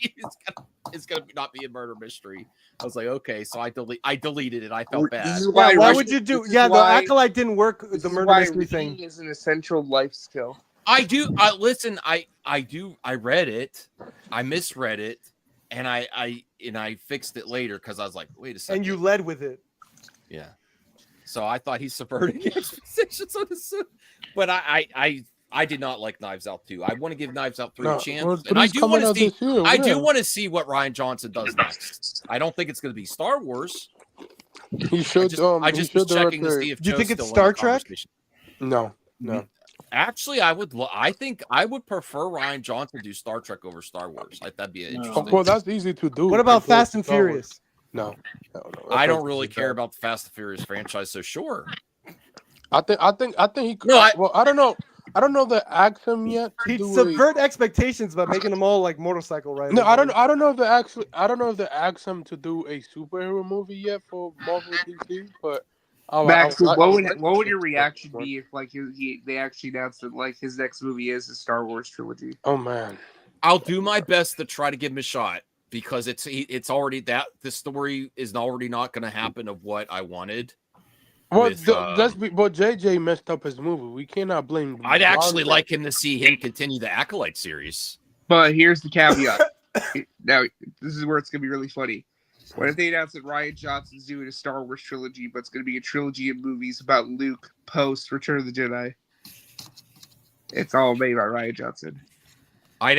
is gonna not be a murder mystery. I was like, okay, so I deleted it. I felt bad. Why would you do? Yeah, the Acolyte didn't work. The murder mystery thing is an essential life skill. I do. Listen, I do. I read it. I misread it, and I fixed it later because I was like, wait a second. and you led with it. Yeah. So I thought he's subverting expectations on this, but I did not like Knives Out 2. I want to give Knives Out 3 a chance, and I do want to see. I do want to see what Rian Johnson does next. I don't think it's going to be Star Wars. He should. I just was checking to see if. Do you Joe's think it's still in Star the Trek? conversation. No. Actually, I think I would prefer Rian Johnson do Star Trek over Star Wars. That'd be interesting. Well, that's easy to do. What about Fast and Furious? No. I don't really care about the Fast and Furious franchise, so sure. I think he could. No, I don't know. I don't know the action yet. He'd subvert expectations by making them all like motorcycle riders. No, I don't know if they asked him to do a superhero movie yet for Marvel DC, but. Max, what would your reaction be if like they actually announced that like his next movie is a Star Wars trilogy? Oh man, I'll do my best to try to give him a shot because it's already that the story is already not going to happen of what I wanted. Well, but JJ messed up his movie. We cannot blame. I'd actually like him to see him continue the Acolyte series. But here's the caveat. Now this is where it's going to be really funny. What if they announced that Rian Johnson's doing a Star Wars trilogy, but it's going to be a trilogy of movies about Luke post Return of the Jedi? It's all made by Rian Johnson. I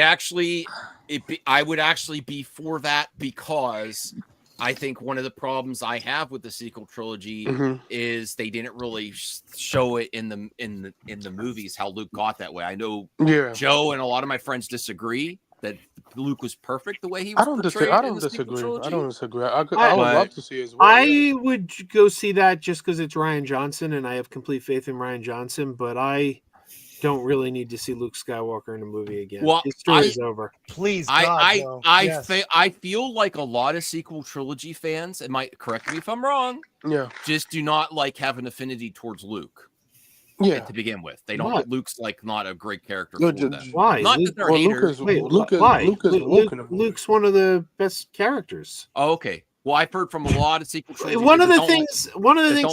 would actually be for that because I think one of the problems I have with the sequel trilogy is they didn't really show it in the movies how Luke got that way. I know Joe and a lot of my friends disagree that Luke was perfect the way he was portrayed. I don't disagree. I would love to see it as well. I would go see that just because it's Rian Johnson, and I have complete faith in Rian Johnson. But I don't really need to see Luke Skywalker in a movie again. Well, his story's over. Please, I feel like a lot of sequel trilogy fans, it might correct me if I'm wrong. Yeah, just do not like have an affinity towards Luke. Yeah, to begin with, they don't. Luke's like not a great character. Why? Not that they're haters. Luke's one of the best characters. Oh, okay. Well, I've heard from a lot of sequel trilogy. One of the things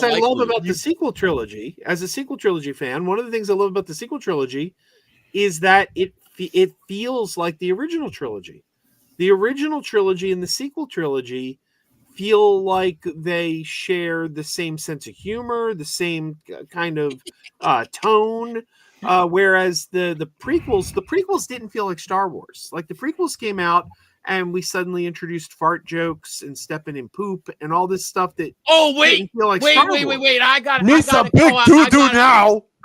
I love about the sequel trilogy, as a sequel trilogy fan, one of the things I love about the sequel trilogy is that it feels like the original trilogy. The original trilogy and the sequel trilogy feel like they share the same sense of humor, the same kind of tone. Whereas the prequels didn't feel like Star Wars. Like the prequels came out and we suddenly introduced fart jokes and stepping in poop and all this stuff that wait, I got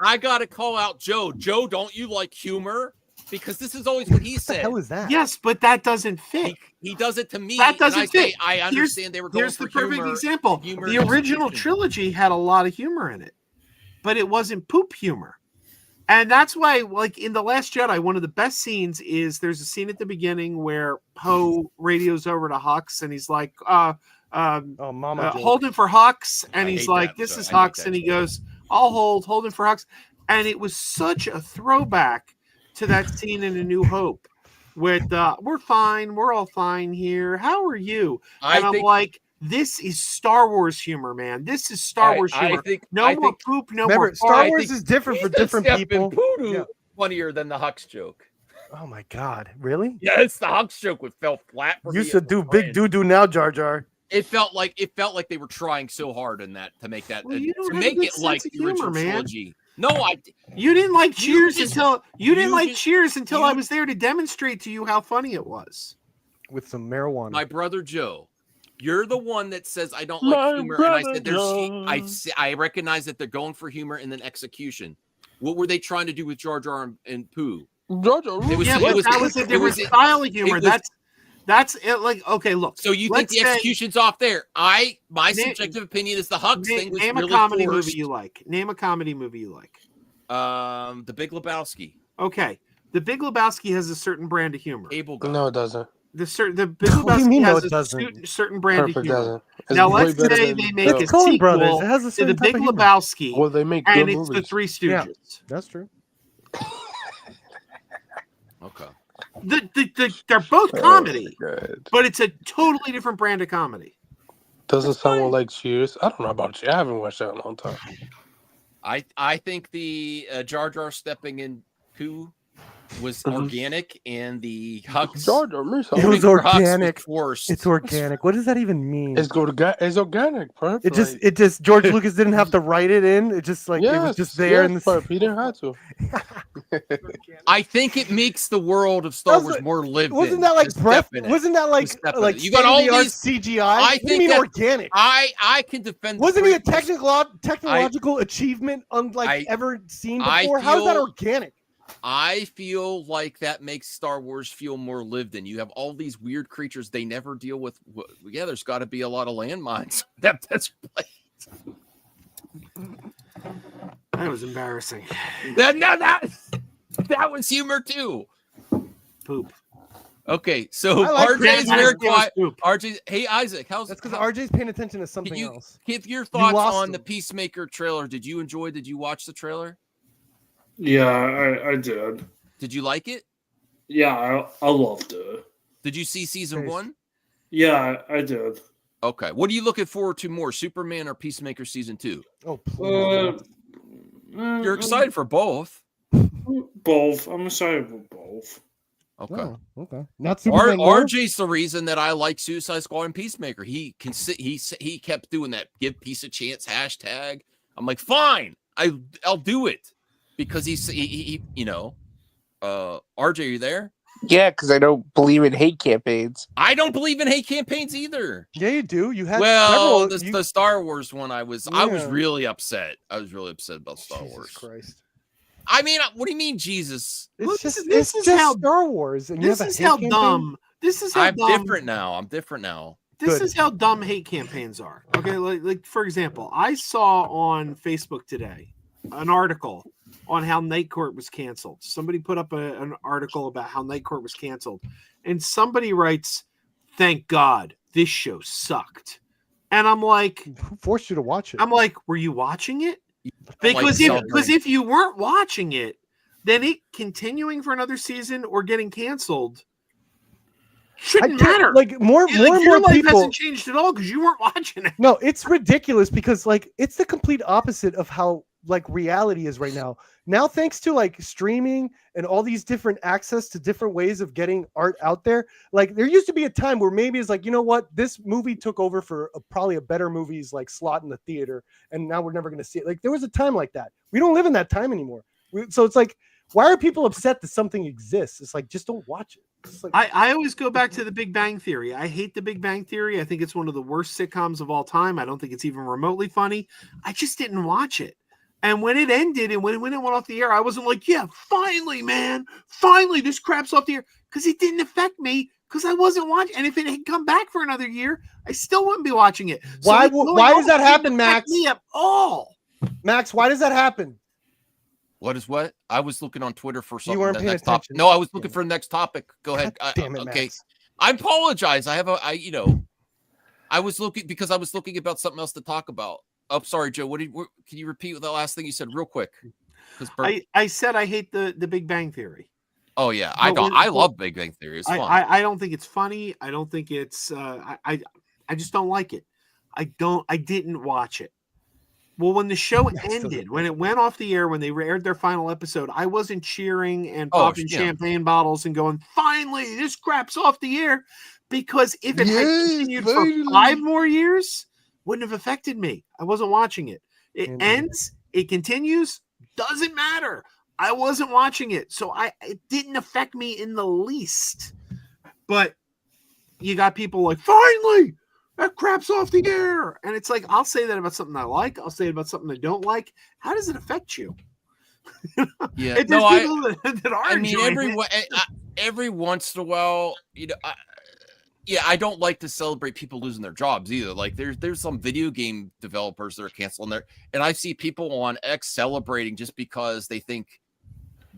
I gotta call out Joe. Joe, don't you like humor? Because this is always what he said. What the hell is that? Yes, but that doesn't fit. He does it to me. That doesn't fit. I understand they were going for humor. Here's the perfect example. The original trilogy had a lot of humor in it, but it wasn't poop humor. And that's why, like in The Last Jedi, one of the best scenes is there's a scene at the beginning where Poe radios over to Hux and he's like, Mama joke. holding for Hux. And I he's hate like, that, this so is I hate Hux. that And he joke. goes, I'll holding for Hux. And it was such a throwback to that scene in A New Hope with, we're fine. We're all fine here. How are you? And I'm like, this is Star Wars humor, man. This is Star Wars humor. No more poop, no Remember, more Star fart. Wars is different for different people. Yeah. Funnier than the Hux joke. Oh my God, really? Yes, the Hux joke would fell flat. For You me should as a do friend. big doo-doo now, Jar Jar. It felt like they were trying so hard in that to make that Well, you don't to have a make good it like sense of the original humor, man. trilogy. No, You didn't like Cheers just- until you I was there to demonstrate to you how funny it was. With some marijuana. my brother Joe. You're the one that says I don't My like humor, and I brother said Joe. I recognize that they're going for humor and then execution. What were they trying to do with Jar Jar and Pooh? That was a different style of humor. That's it. Like, okay, look. So you think the execution's off there? My subjective opinion is the Hux thing was name really a comedy forced. movie you like. Name a comedy movie you like. The Big Lebowski. Okay, The Big Lebowski has a certain brand of humor. Abel No, it doesn't. The Big What do you Lebowski mean, no, has it a doesn't? certain brand Perfect of humor. doesn't. It's Now way let's better say than they make Bill. a It's Coen sequel Brothers. It has a to certain The type Big of humor. Lebowski, Well, they make and good it's The movies. Three Yeah. Stooges. That's true. Okay. They're both comedy, Good. but it's a totally different brand of comedy. Doesn't someone like Cheers? I don't know about you. I haven't watched that in a long time. I think the Jar Jar stepping in Pooh was organic, and the Hux. Jar Jar makes It was rooting for Hux was organic. forced. It's organic. What does that even mean? It's organic, perfect. It just George Lucas didn't have to write it in. It just like it was just there in the but he didn't have to. I think it makes the world of Star Wars more lived in. Wasn't that like Just breath? step in it. Wasn't that like Just step in it. like You got all state-of-the-art these CGI? I What do you think mean that- organic? I can defend. the Wasn't he a prequels. technological achievement unlike ever seen I before? How is that feel- organic? I feel like that makes Star Wars feel more lived in. You have all these weird creatures they never deal with. Yeah, there's got to be a lot of landmines. That's That was embarrassing. that was humor too. Poop. Okay, so I like RJ is Grant very Givens quiet. poop. RJ, hey Isaac, how's That's because RJ's paying attention to something you else. give your thoughts lost on him. the Peacemaker trailer? Did you watch the trailer? Yeah, I did. Did you like it? Yeah, I loved it. Did you see season 1? Yeah, I did. Okay. What are you looking forward to more, Superman or Peacemaker season 2? Oh, please. You're excited for both. Both. I'm excited for both. Okay. Oh, okay. Not Superman. RJ's the reason that I like Suicide Squad and Peacemaker. He kept doing that give peace a chance hashtag. I'm like, fine, I'll do it because he RJ, are you there? Yeah, because I don't believe in hate campaigns. I don't believe in hate campaigns either. Yeah, you do. You had Well, several. the Star Wars one, I was Yeah. really upset. I was really upset about Star Jesus Wars. Christ. I mean, what do you mean, Jesus? It's just this it's is just how- Star Wars, and you This have a is hate how campaign? dumb. This is how I'm dumb. different now. This Good. is how dumb hate campaigns are. Okay, like for example, I saw on Facebook today an article on how Night Court was canceled. Somebody put up an article about how Night Court was canceled, and somebody writes, "Thank God this show sucked." And I'm like, Who forced you to watch it? I'm like, were you watching it? Like Because celebrating. if you weren't watching it, then it continuing for another season or getting canceled shouldn't matter. Like more Your and more life people. hasn't changed at all because you weren't watching it. No, it's ridiculous because like it's the complete opposite of how like reality is right now. Now, thanks to like streaming and all these different access to different ways of getting art out there, like there used to be a time where maybe it's like, you know what, this movie took over for probably a better movie's like slot in the theater, and now we're never going to see it. Like there was a time like that. We don't live in that time anymore. So it's like, why are people upset that something exists? It's like, just don't watch it. It's like, I always go back to the Big Bang Theory. I hate the Big Bang Theory. I think it's one of the worst sitcoms of all time. I don't think it's even remotely funny. I just didn't watch it. And when it ended and when it went off the air, I wasn't like, yeah, finally, man, finally, this crap's off the air. Because it didn't affect me because I wasn't watching. And if it had come back for another year, I still wouldn't be watching it. So why it going does over that didn't happen, affect Max? Me at all. Max, why does that happen? What is what? I was looking on Twitter for something. weren't the paying next topic. attention. No, I was looking for the next topic. Go ahead. Damn it, okay. Max. I apologize. I was looking because I was looking about something else to talk about. Oh, sorry, Joe. Can you repeat the last thing you said real quick? I said I hate the Big Bang Theory. Oh yeah, I love Big Bang Theory. It's fun. I don't think it's funny. I don't think it's I just don't like it. I didn't watch it. Well, when the show ended, when it went off the air, when they aired their final episode, I wasn't cheering and popping champagne bottles and going, finally, this crap's off the air. Because if it had continued for 5 more years, wouldn't have affected me. I wasn't watching it. It ends, it continues, doesn't matter. I wasn't watching it. So it didn't affect me in the least. But you got people like, finally, that crap's off the air. And it's like, I'll say that about something I like. I'll say it about something I don't like. How does it affect you? Yeah. There's people that are I mean, enjoying every once in a while, I don't like to celebrate people losing their jobs either. Like there's some video game developers that are canceling their, and I see people on X celebrating just because they think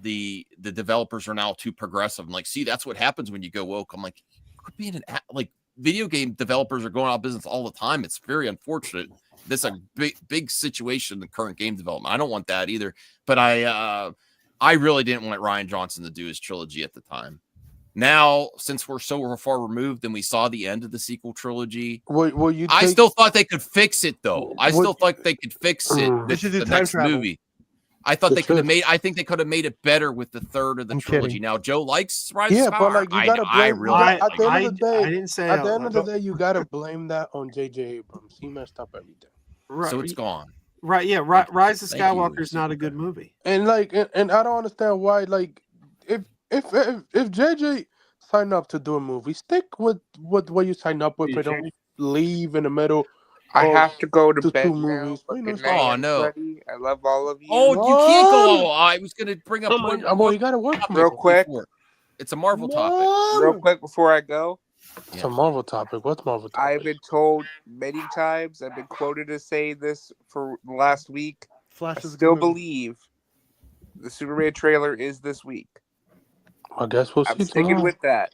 the developers are now too progressive. I'm like, see, that's what happens when you go woke. I'm like, quit being like video game developers are going out of business all the time. It's very unfortunate. This is a big situation in the current game development. I don't want that either. But I really didn't want Rian Johnson to do his trilogy at the time. Now, since we're so far removed and we saw the end of the sequel trilogy, I still thought they could fix it, though. I still thought they could fix it with the next movie. I thought they could have made. I think they could have made it better with the third of the trilogy. Now, Joe likes Rise of Skywalker. But like you gotta blame. At the end of the day, I didn't say at the end of the day, you gotta blame that on J.J. Abrams. He messed up everything. Right. So it's gone. Right. Yeah. Rise of Skywalker is not a good movie. And like, and I don't understand why. Like, if J.J. signed up to do a movie, stick with what you signed up with. But don't leave in the middle. I have to go to bed now. Movies. Oh no! I love all of you. Oh, you can't go. I was going to bring up one. You got to work real quick. It's a Marvel topic. Real quick before I go. It's a Marvel topic. What's Marvel topic? I've been told many times. I've been quoted as saying this for last week. I still believe the Superman trailer is this week. I guess we'll see. I'm sticking with that.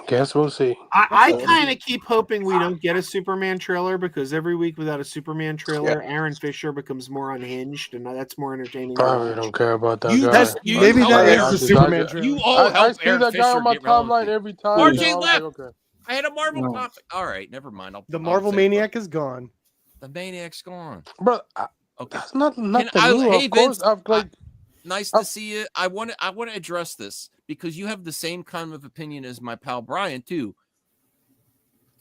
Guess we'll see. I kind of keep hoping we don't get a Superman trailer because every week without a Superman trailer, Aaron Fisher becomes more unhinged, and that's more entertaining. I really don't care about that guy. Maybe that is the Superman trailer. You all help see Aaron that Fisher guy on my get relevant. timeline every time. RJ left. Okay. I had a Marvel topic. All right, never mind. The Marvel Maniac is gone. The Maniac's gone. Bro, okay. That's not the new. Hey, of course, Vince, nice to see you. I want to address this because you have the same kind of opinion as my pal Brian too.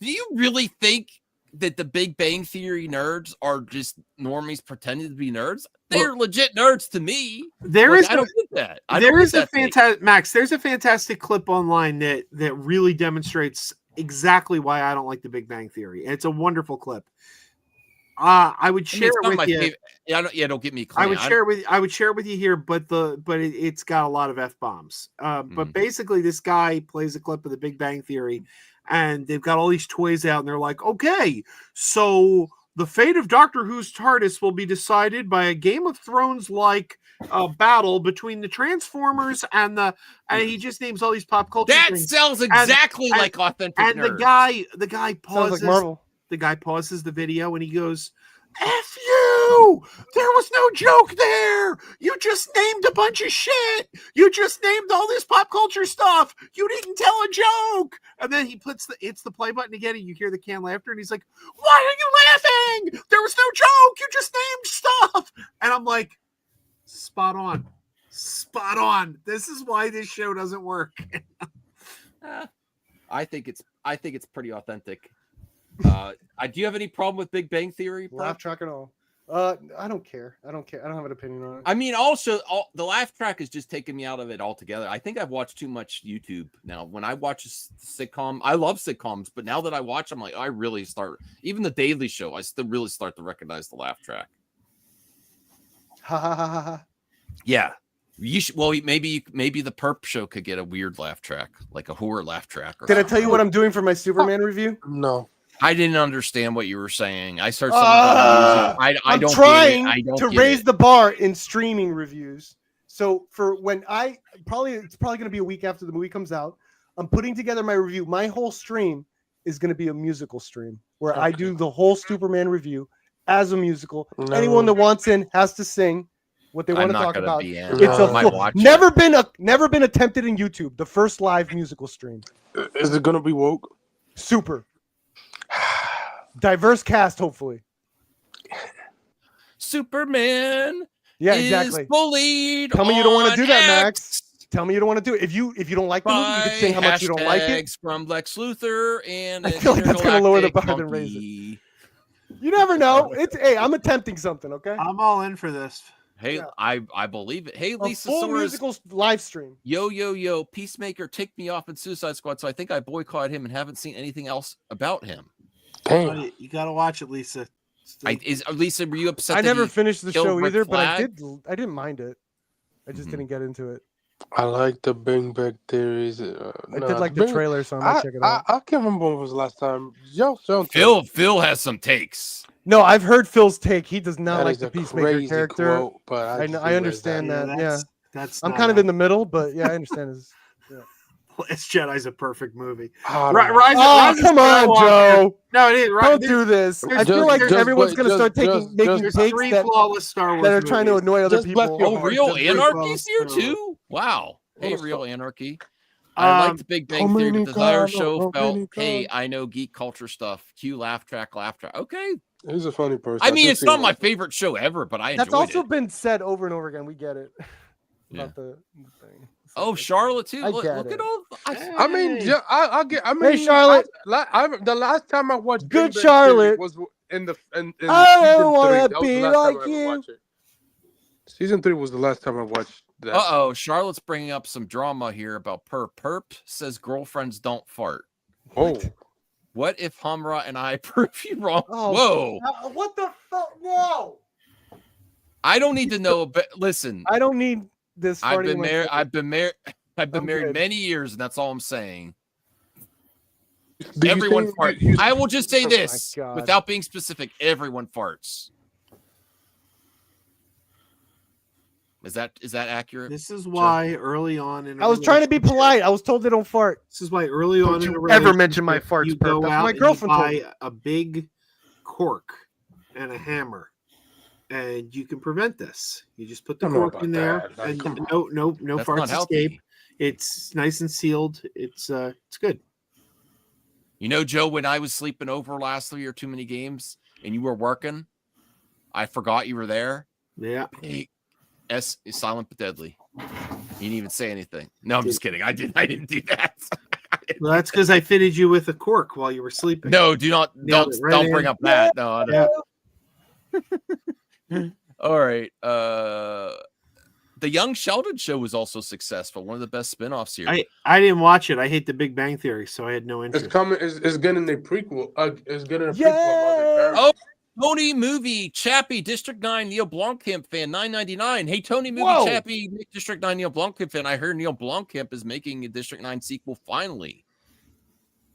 Do you really think that the Big Bang Theory nerds are just normies pretending to be nerds? They're legit nerds to me. I don't get that. There's a fantastic clip online that really demonstrates exactly why I don't like the Big Bang Theory. It's a wonderful clip. I would share it with you. Don't get me clean. I would share it with you here, but it's got a lot of F-bombs. But basically, this guy plays a clip of the Big Bang Theory, and they've got all these toys out, and they're like, okay, so the fate of Doctor Who's TARDIS will be decided by a Game of Thrones like battle between the Transformers and he just names all these pop culture things. That sounds exactly like authentic and nerds. the guy pauses. Sounds like Marvel. The guy pauses the video and he goes, F you! There was no joke there! You just named a bunch of shit! You just named all this pop culture stuff! You didn't tell a joke! And then he hits the play button again and you hear the canned laughter and he's like, why are you laughing? There was no joke! You just named stuff! And I'm like, spot on. Spot on. This is why this show doesn't work. I think it's pretty authentic. Do you have any problem with Big Bang Theory? Laugh track at all? I don't care. I don't have an opinion on it. I mean, also, the laugh track is just taking me out of it altogether. I think I've watched too much YouTube now. When I watch a sitcom, I love sitcoms, but now that I watch, I'm like, I really start. Even the Daily Show, I still really start to recognize the laugh track. Ha ha ha ha ha. Yeah. You should, well, maybe the Perp Show could get a weird laugh track, like a horror laugh track. Did I tell you what I'm doing for my Superman review? No. I didn't understand what you were saying. I started something about music. I I'm don't trying get it. I don't to get raise it. the bar in streaming reviews. So for when it's probably going to be a week after the movie comes out. I'm putting together my review. My whole stream is going to be a musical stream where I do the whole Superman review as a musical. No. Anyone that wants in has to sing what they want to not talk gonna about. be in. It's I might a watch it. never been attempted in YouTube. The first live musical stream. Is it gonna be woke? Super diverse cast, hopefully. Superman. Yeah, is exactly. bullied. Tell me you don't want to do that, Max. Tell me you don't want to do it. If you don't like the movie, you can say how much you don't like it. From Lex Luthor and I feel like that's gonna lower the bar intergalactic than raise it. monkey. You never know. Hey, I'm attempting something. Okay. I'm all in for this. Hey, Yeah. I believe it. Hey, A Lisa full Soares. musical live stream. Yo, Peacemaker ticked me off in Suicide Squad, so I think I boycotted him and haven't seen anything else about him. Damn. You gotta watch it, Lisa. Lisa, were you upset? I that never he finished the killed show Rick either, but I Flag? didn't mind it. I just didn't get into it. I like the Bring Back theories. I did like the trailer, so I might check it out. I can't remember when was the last time. Phil has some takes. No, I've heard Phil's take. He does not That like is the a Peacemaker crazy character. quote, but I just I understand Yeah, that. Yeah, that's I'm not kind of a- in the middle, but yeah, I understand his. Yeah. Last Jedi's a perfect movie. I Rise, don't Rise, know. Rise of Come on, Skywalker- Joe. No, it is. Don't do this. I feel like everyone's going to start making There's takes three that flawless Star Wars that are trying to movies. annoy other Just bless people. your Oh, heart. Real Just Anarchy's Star here Wars. too. Wow. Hey, What a Real star. Anarchy. I like the Big Bang Theory, but the Desire Dominicano, Show felt, hey, Dominicano. I know geek culture stuff. Cue laugh track. Okay. He's a funny person. I mean, do it's see not him. my favorite show ever, but I enjoyed That's also it. been said over and over again. We get it. Yeah. About the thing. Oh, Charlotte too. I Look get at it. all. I mean, yeah, I get. I mean, Hey, Charlotte. the last time I watched Good Big Bang Charlotte. Theory was in I season wanna 3. That was be the last time like I ever you. watched it. Season 3 was the last time I watched that. Uh-oh, Charlotte's bringing up some drama here about Perp. Perp says girlfriends don't fart. Oh, What if Hamra and I prove you wrong? Oh, Whoa. what the fuck? No. I don't need to know, but listen, I don't need this. I've farting been in my married. face. I've been I'm married good. many years, and that's all I'm saying. do you Everyone think- farts. I will just say Oh my this God. without being specific. Everyone farts. Is that accurate? This is why early on in I was trying to be polite. I was told they don't fart. This is why early on in a you ever mention my relationship, farts, you Perp. go That's what out my and girlfriend you told buy me. a big cork and a hammer, and you can prevent this. You just put the I don't know cork about in there, that. Like, and come no That's farts not healthy. escape. It's nice and sealed. It's good. You know, Joe, when I was sleeping over last 3 or too many games, and you were working, I forgot you were there. Yeah. Hey, S is silent but deadly. You didn't even say anything. No, I'm just kidding. I didn't do that. Well, that's because I fitted you with a cork while you were sleeping. No, don't right bring in. up that. No, Yeah. All right. The Young Sheldon show was also successful. One of the best spinoffs here. I didn't watch it. I hate The Big Bang Theory, so I had no interest. It's coming. It's getting a prequel. It's getting a prequel. Yeah. Oh, Tony Movie Chappie District 9 Neil Blomkamp fan $9.99. Hey, Tony Movie Whoa. Chappie District 9 Neil Blomkamp fan. I heard Neil Blomkamp is making a District 9 sequel finally.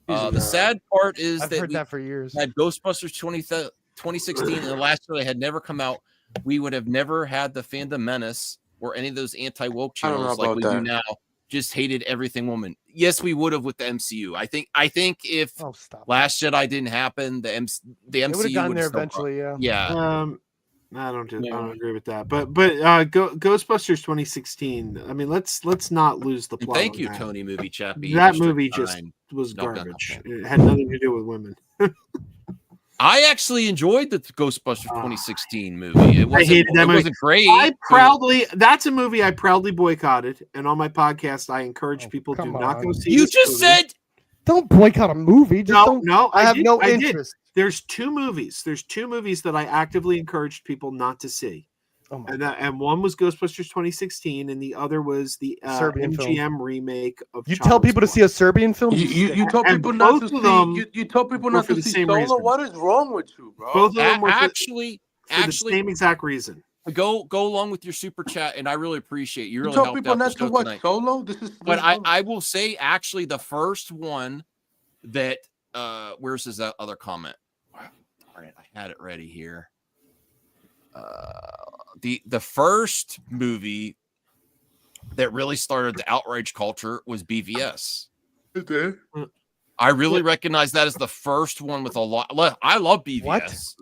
The sad part is I've that heard we that for years. had Ghostbusters 2016 and the last show had never come out. We would have never had the Fandom Menace or any of those anti-woke I don't know channels like about we that. do now. Just hated everything woman. Yes, we would have with the MCU. I think if Oh, stop. Last Jedi didn't happen, the MCU They would have gotten would there still eventually. Yeah. Yeah. I don't Yeah. agree with that. But Ghostbusters 2016. I mean, let's not lose the And plot. thank on you, that. Tony Movie Chappie. That District movie just 9. was No, no, no, garbage. no. It had nothing to do with women. I actually enjoyed the Ghostbusters 2016 movie. It wasn't, hated that it movie. wasn't great. That's a movie I proudly boycotted, and on my podcast I encourage people to come not on. go see. You this just movie. said Don't boycott a movie. Just don't. no. I have did. no I did. interest. There's two movies that I actively encouraged people not to see. Oh my And one was Ghostbusters 2016, and the other was the Serbian film. MGM remake of. You tell people to see a Serbian film. You told And people not both to of them see. You told people were not for to the see same Solo. reason. What is wrong with you, bro? Both of them were for actually the same exact reason. go along with your super chat, and I really appreciate you. You Really told helped people out the not to show watch tonight. Solo. This is. But I will say, actually, the first one that where's his other comment? All right, I had it ready here. The first movie that really started the outrage culture was BVS. Okay. I really recognize that as the first one with a lot. I love BVS.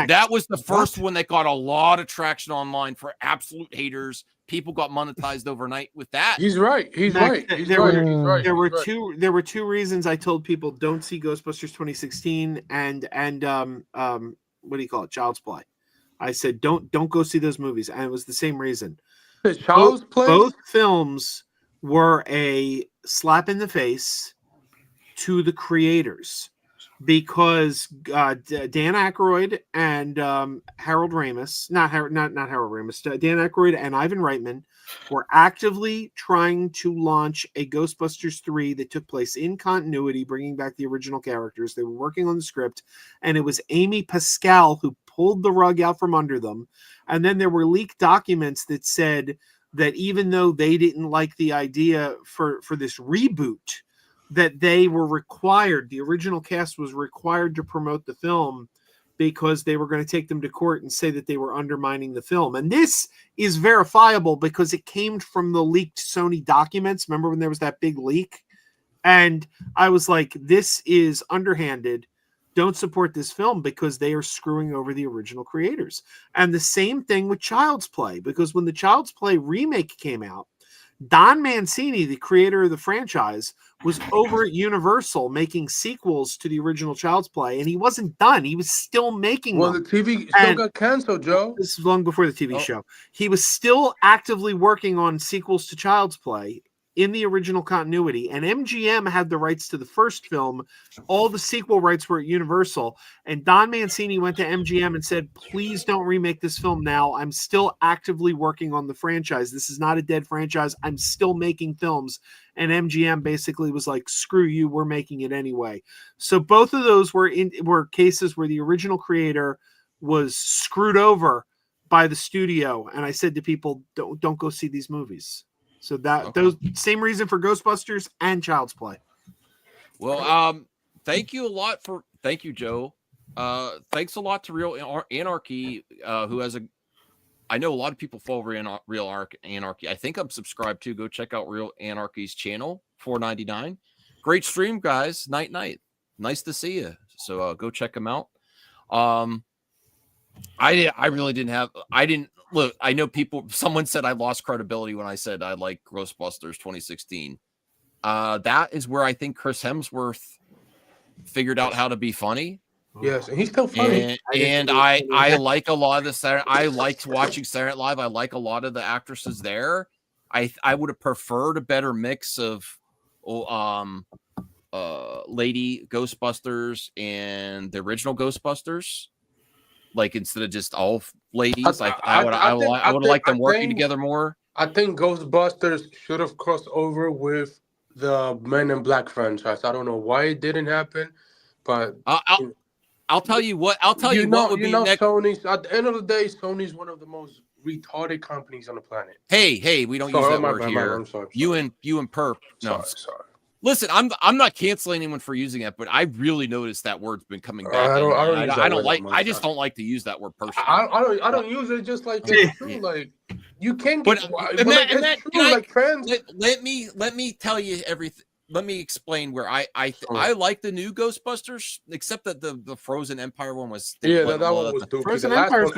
That was the first one that got a lot of traction online for absolute haters. People got monetized overnight with that. He's right. He's right. He's right. There were two reasons I told people don't see Ghostbusters 2016 and what do you call it? Child's Play. I said don't go see those movies, and it was the same reason. Child's Play. Both films were a slap in the face to the creators because Dan Aykroyd and Harold Ramis, not Harold Ramis, Dan Aykroyd and Ivan Reitman were actively trying to launch a Ghostbusters 3 that took place in continuity, bringing back the original characters. They were working on the script, and it was Amy Pascal who pulled the rug out from under them. And then there were leaked documents that said that even though they didn't like the idea for this reboot, that they were required, the original cast was required to promote the film because they were going to take them to court and say that they were undermining the film. And this is verifiable because it came from the leaked Sony documents. Remember when there was that big leak? And I was like, this is underhanded. Don't support this film because they are screwing over the original creators. And the same thing with Child's Play, because when the Child's Play remake came out, Don Mancini, the creator of the franchise, was over at Universal making sequels to the original Child's Play, and he wasn't done. He was still making them. The TV still got canceled, Joe. This is long before the TV show. He was still actively working on sequels to Child's Play in the original continuity, and MGM had the rights to the first film. All the sequel rights were at Universal, and Don Mancini went to MGM and said, please don't remake this film now. I'm still actively working on the franchise. This is not a dead franchise. I'm still making films. And MGM basically was like, screw you, we're making it anyway. So both of those were cases where the original creator was screwed over by the studio. And I said to people, don't go see these movies. So those same reason for Ghostbusters and Child's Play. Well, thank you, Joe. Thanks a lot to Real Anarchy, who has I know a lot of people follow Real Anarchy. I think I'm subscribed to. Go check out Real Anarchy's channel, $4.99. Great stream, guys. Night. Nice to see you. So go check them out. I really didn't have. I didn't. Look, I know someone said I lost credibility when I said I like Ghostbusters 2016. That is where I think Chris Hemsworth figured out how to be funny. Yes, and he's still funny. And I like a lot of the Saturday. I liked watching Saturday Night Live. I like a lot of the actresses there. I would have preferred a better mix of lady Ghostbusters and the original Ghostbusters. Like instead of just all ladies, I would have liked them working together more. I think Ghostbusters should have crossed over with the Men in Black franchise. I don't know why it didn't happen, but I'll tell you what. I'll tell you what would be next. Sony's at the end of the day, Sony's one of the most retarded companies on the planet. Hey, we don't use that word here. I'm sorry. You and perp. No, sorry. Listen, I'm not canceling anyone for using it, but I really noticed that word's been coming back. I just don't like to use that word personally. I don't use it just like it's true. Like you can get let me tell you everything. Let me explain where I like the new Ghostbusters, except that the Frozen Empire one was that one was stupid. Frozen Empire was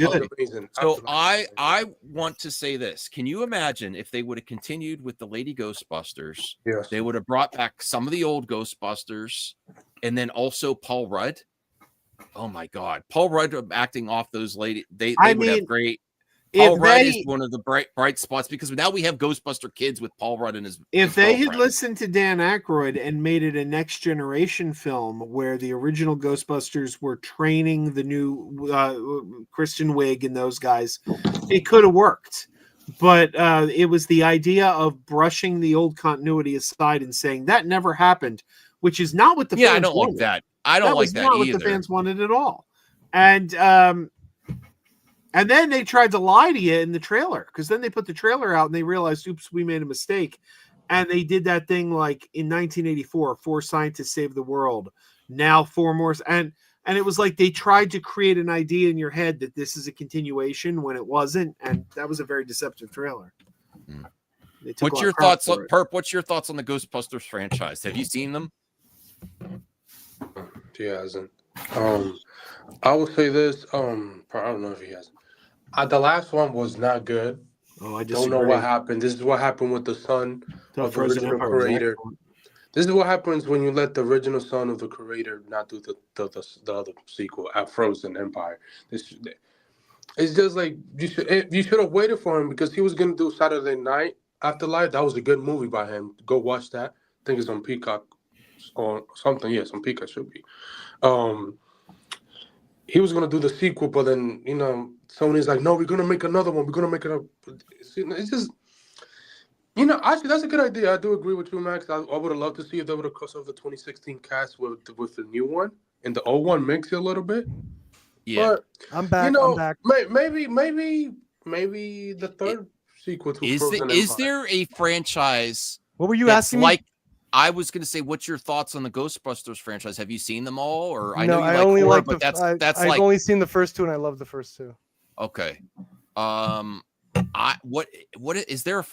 really good. So I want to say this: can you imagine if they would have continued with the Lady Ghostbusters? Yes. They would have brought back some of the old Ghostbusters, and then also Paul Rudd. Oh my God, Paul Rudd acting off those lady. They would have great. Paul Rudd is one of the bright spots because now we have Ghostbuster kids with Paul Rudd and his. If they had listened to Dan Aykroyd and made it a next generation film where the original Ghostbusters were training the new Kristen Wiig and those guys, it could have worked. But it was the idea of brushing the old continuity aside and saying that never happened, which is not what the fans I don't wanted. like that. I don't like that either. What the fans wanted at all, and then they tried to lie to you in the trailer because then they put the trailer out and they realized, oops, we made a mistake. And they did that thing like in 1984, 4 scientists saved the world. Now 4 more, and it was like they tried to create an idea in your head that this is a continuation when it wasn't, and that was a very deceptive trailer. What's your thoughts on Perp? What's your thoughts on the Ghostbusters franchise? Have you seen them? He hasn't. I will say this. I don't know if he has. The last one was not good. Oh, I don't know what happened. This is what happened with the son of the original Empire creator. This is what happens when you let the original son of the creator not do the other sequel at Frozen Empire. It's just like you should have waited for him because he was gonna do Saturday Night Afterlife. That was a good movie by him. Go watch that. I think it's on Peacock or something. Yes, on Peacock should be. He was gonna do the sequel, but then Sony's like, no, we're gonna make another one. We're gonna make it. It's just. Actually, that's a good idea. I do agree with you, Max. I would have loved to see if they would have crossed over the 2016 cast with the new one and the old one mix it a little bit. Yeah, but, I'm back. I'm back. Maybe the third sequel to Frozen is Empire. there a franchise? What were you asking me? I was going to say, what's your thoughts on the Ghostbusters franchise? Have you seen them all, or I No, know you I like only horror, like but I've only seen the first 2, and I love the first 2. Okay. What is there a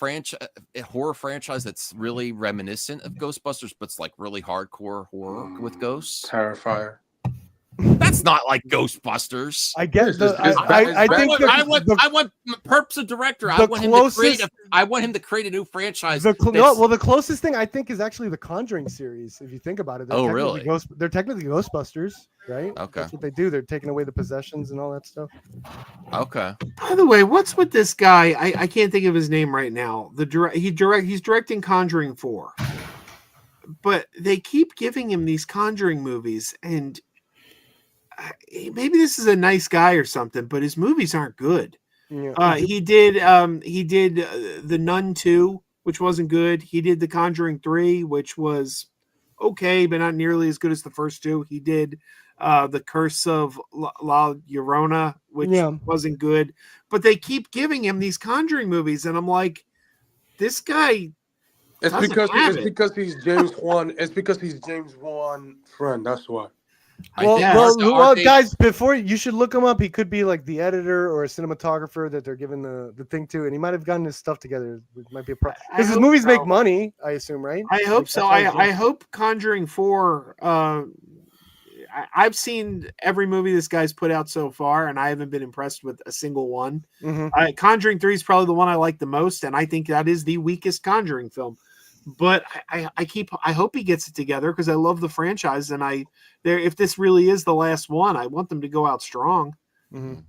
horror franchise that's really reminiscent of Ghostbusters, but it's like really hardcore horror with ghosts? Terrifier. That's not like Ghostbusters. I get I want Perp's a director. I want him to create a new franchise. The closest thing I think is actually the Conjuring series. If you think about it, really? They're technically Ghostbusters, right? Okay, that's what they do. They're taking away the possessions and all that stuff. Okay. By the way, what's with this guy? I can't think of his name right now. He's directing Conjuring 4, but they keep giving him these Conjuring movies, and maybe this is a nice guy or something, but his movies aren't good. Yeah. He did The Nun 2, which wasn't good. He did The Conjuring 3, which was okay, but not nearly as good as the first 2. He did The Curse of La Llorona, which wasn't good. But they keep giving him these Conjuring movies, and I'm like, this guy. It's because he's James Wan. It's because he's James Wan friend. That's why. Well, guys, before you should look him up. He could be like the editor or a cinematographer that they're giving the thing to, and he might have gotten his stuff together. It might be a problem because his movies make money, I assume, right? I hope so. I hope Conjuring 4. I've seen every movie this guy's put out so far, and I haven't been impressed with a single one. Mm-hmm. Conjuring 3 is probably the one I like the most, and I think that is the weakest Conjuring film. But I hope he gets it together because I love the franchise, and if this really is the last one, I want them to go out strong. Mm-hmm.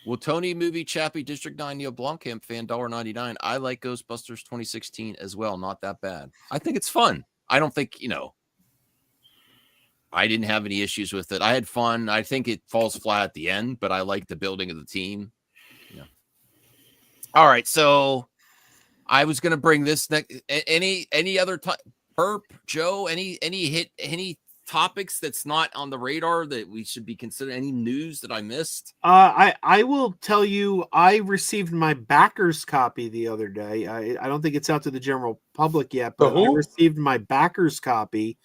Well, Tony Movie Chappie District 9 Neil Blomkamp fan $1.99. I like Ghostbusters 2016 as well. Not that bad. I think it's fun. I don't think I didn't have any issues with it. I had fun. I think it falls flat at the end, but I like the building of the team. All right, so. I was going to bring this next. Any other Perp, Joe? Any topics that's not on the radar that we should be considering? Any news that I missed? I will tell you. I received my backers copy the other day. I don't think it's out to the general public yet, but I received my backers copy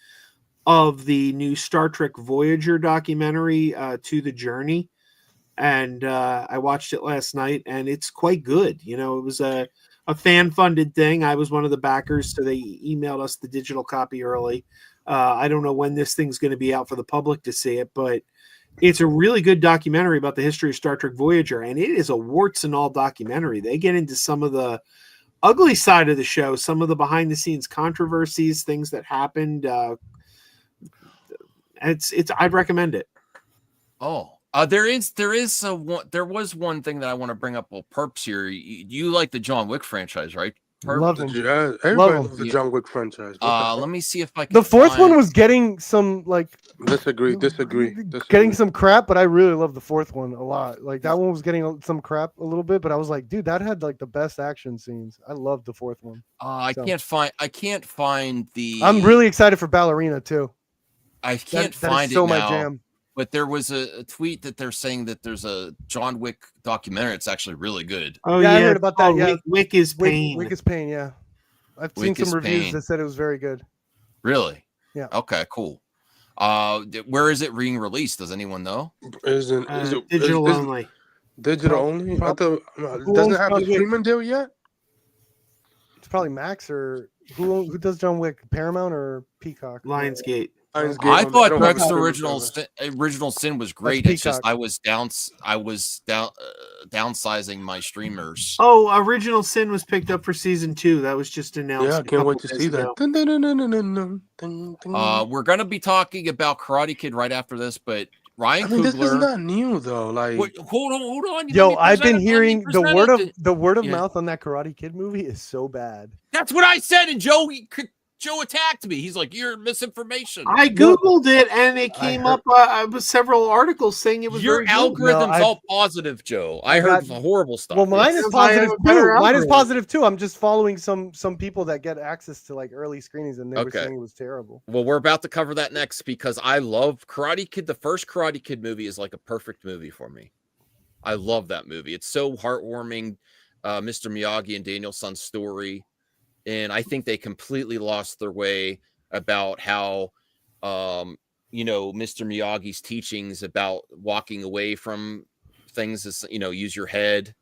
of the new Star Trek Voyager documentary, To the Journey, and I watched it last night, and it's quite good. It was a fan-funded thing. I was one of the backers, so they emailed us the digital copy early. I don't know when this thing's going to be out for the public to see it, but it's a really good documentary about the history of Star Trek Voyager, and it is a warts-and-all documentary. They get into some of the ugly side of the show, some of the behind-the-scenes controversies, things that happened. I'd recommend it. Oh. There was one thing that I want to bring up. Well, Perps here, you like the John Wick franchise, right? Love him. Yeah, everybody loves the John Wick franchise. Let me see if I can. The fourth one was getting some disagree. Getting some crap, but I really love the fourth one a lot. Like that one was getting some crap a little bit, but I was like, dude, that had like the best action scenes. I loved the fourth one. I can't find the. I'm really excited for Ballerina too. I can't find it now. My jam. But there was a tweet that they're saying that there's a John Wick documentary. It's actually really good. Oh yeah, I heard about that. Yeah, Wick is Pain. Wick is Pain. Yeah. I've seen some Weakest reviews Pain. that said it was very good. Really? Yeah. Okay, cool. Where is it being released? Does anyone know? Is it Digital only. Digital only? I thought, Who doesn't owns it have a John Wick? streaming deal yet? It's probably Max or who does John Wick? Paramount or Peacock? Lionsgate. I Lionsgate. thought don't have a Greg's streaming original service. original sin was great. It's just Peacock. I was downsizing my streamers. Oh, Original Sin was picked up for season 2. That was just announced. Yeah, I a can't wait couple to days see that. ago. Dun, dun, dun, dun, dun, dun, dun, dun, dun. We're gonna be talking about Karate Kid right after this, but Ryan I mean, this is Coogler. not new though. Like, Wait, hold on. Yo, Let me I've been present it, let me hearing the present it. word of Yeah. mouth on that Karate Kid movie is so bad. That's what I said, and Joe attacked me. He's like, "You're misinformation." I googled it and it came up with several articles saying it was Your very good. algorithm's all positive, Joe. I heard horrible stuff. Well, mine Yes. is positive a better too. Mine is algorithm. positive too. I'm just following some people that get access to like early screenings, and they were Okay. saying it was terrible. Well, we're about to cover that next because I love Karate Kid. The first Karate Kid movie is like a perfect movie for me. I love that movie. It's so heartwarming. Mr. Miyagi and Daniel-san's story. And I think they completely lost their way about how, Mr. Miyagi's teachings about walking away from things is, use your head,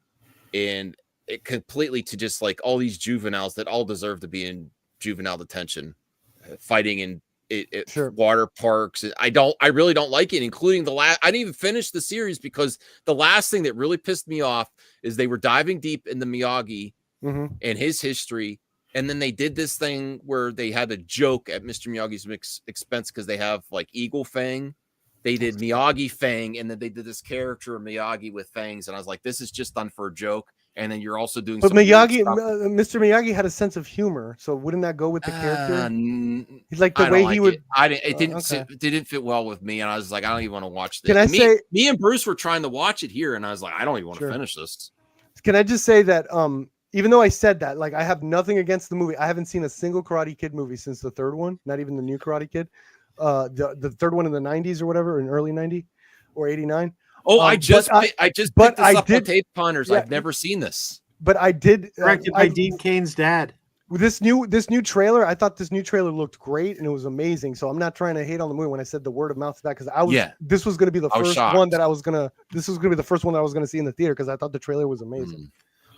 and it completely to just like all these juveniles that all deserve to be in juvenile detention, fighting in water parks. I really don't like it, including the last. I didn't even finish the series because the last thing that really pissed me off is they were diving deep into Miyagi and his history. And then they did this thing where they had a joke at Mr. Miyagi's expense because they have like Eagle Fang. They did Miyagi Fang, and then they did this character of Miyagi with fangs. And I was like, this is just done for a joke. And then you're also doing But some weird Miyagi, stuff. Mr. Miyagi had a sense of humor, so wouldn't that go with the character? He's like I the don't way like he would. it. I didn't. It didn't. Okay. It didn't fit well with me, and I was like, I don't even want to watch this. Can I And say- me and Bruce were trying to watch it here, and I was like, I don't even want Sure. to finish this. Can I just say that even though I said that, like I have nothing against the movie. I haven't seen a single Karate Kid movie since the third one, not even the new Karate Kid. The third one in the 90s or whatever, in early 90 or 89. Oh, I just picked this up on Tape Ponders. Yeah, I've never seen this. But I did Directed by Dean Cain's dad. With this new trailer, I thought this new trailer looked great and it was amazing. So I'm not trying to hate on the movie when I said the word of mouth is bad, because this was going to be the I was first shocked. one that I was gonna. This was going to be the first one that I was going to see in the theater because I thought the trailer was amazing.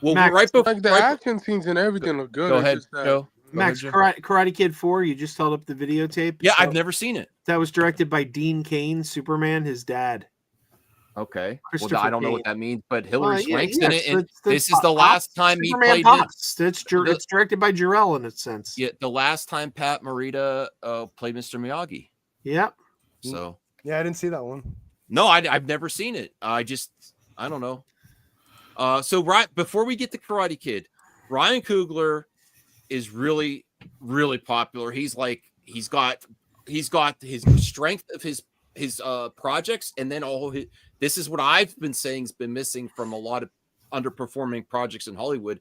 Well, Max, right before like the action scenes and everything look good. Go It's ahead, just that- Joe. Max, Go ahead, Joe. Karate Kid 4, you just held up the videotape. Yeah, I've never seen it. That was directed by Dean Cain, Superman, his dad. Okay. Well, Christopher I don't know Cain. what that means, but Hillary Well, yeah, Swank's yeah, in it, so and it's the this is the last time he Superman played Pops. It's directed by Jarrell in a sense. Yeah, the last time Pat Morita played Mr. Miyagi. Yep. So Yeah, I didn't see that one. no, I've never seen it. I don't know. So right before we get to Karate Kid, Ryan Coogler is really, really popular. He's got his strength of his projects, and then this is what I've been saying has been missing from a lot of underperforming projects in Hollywood.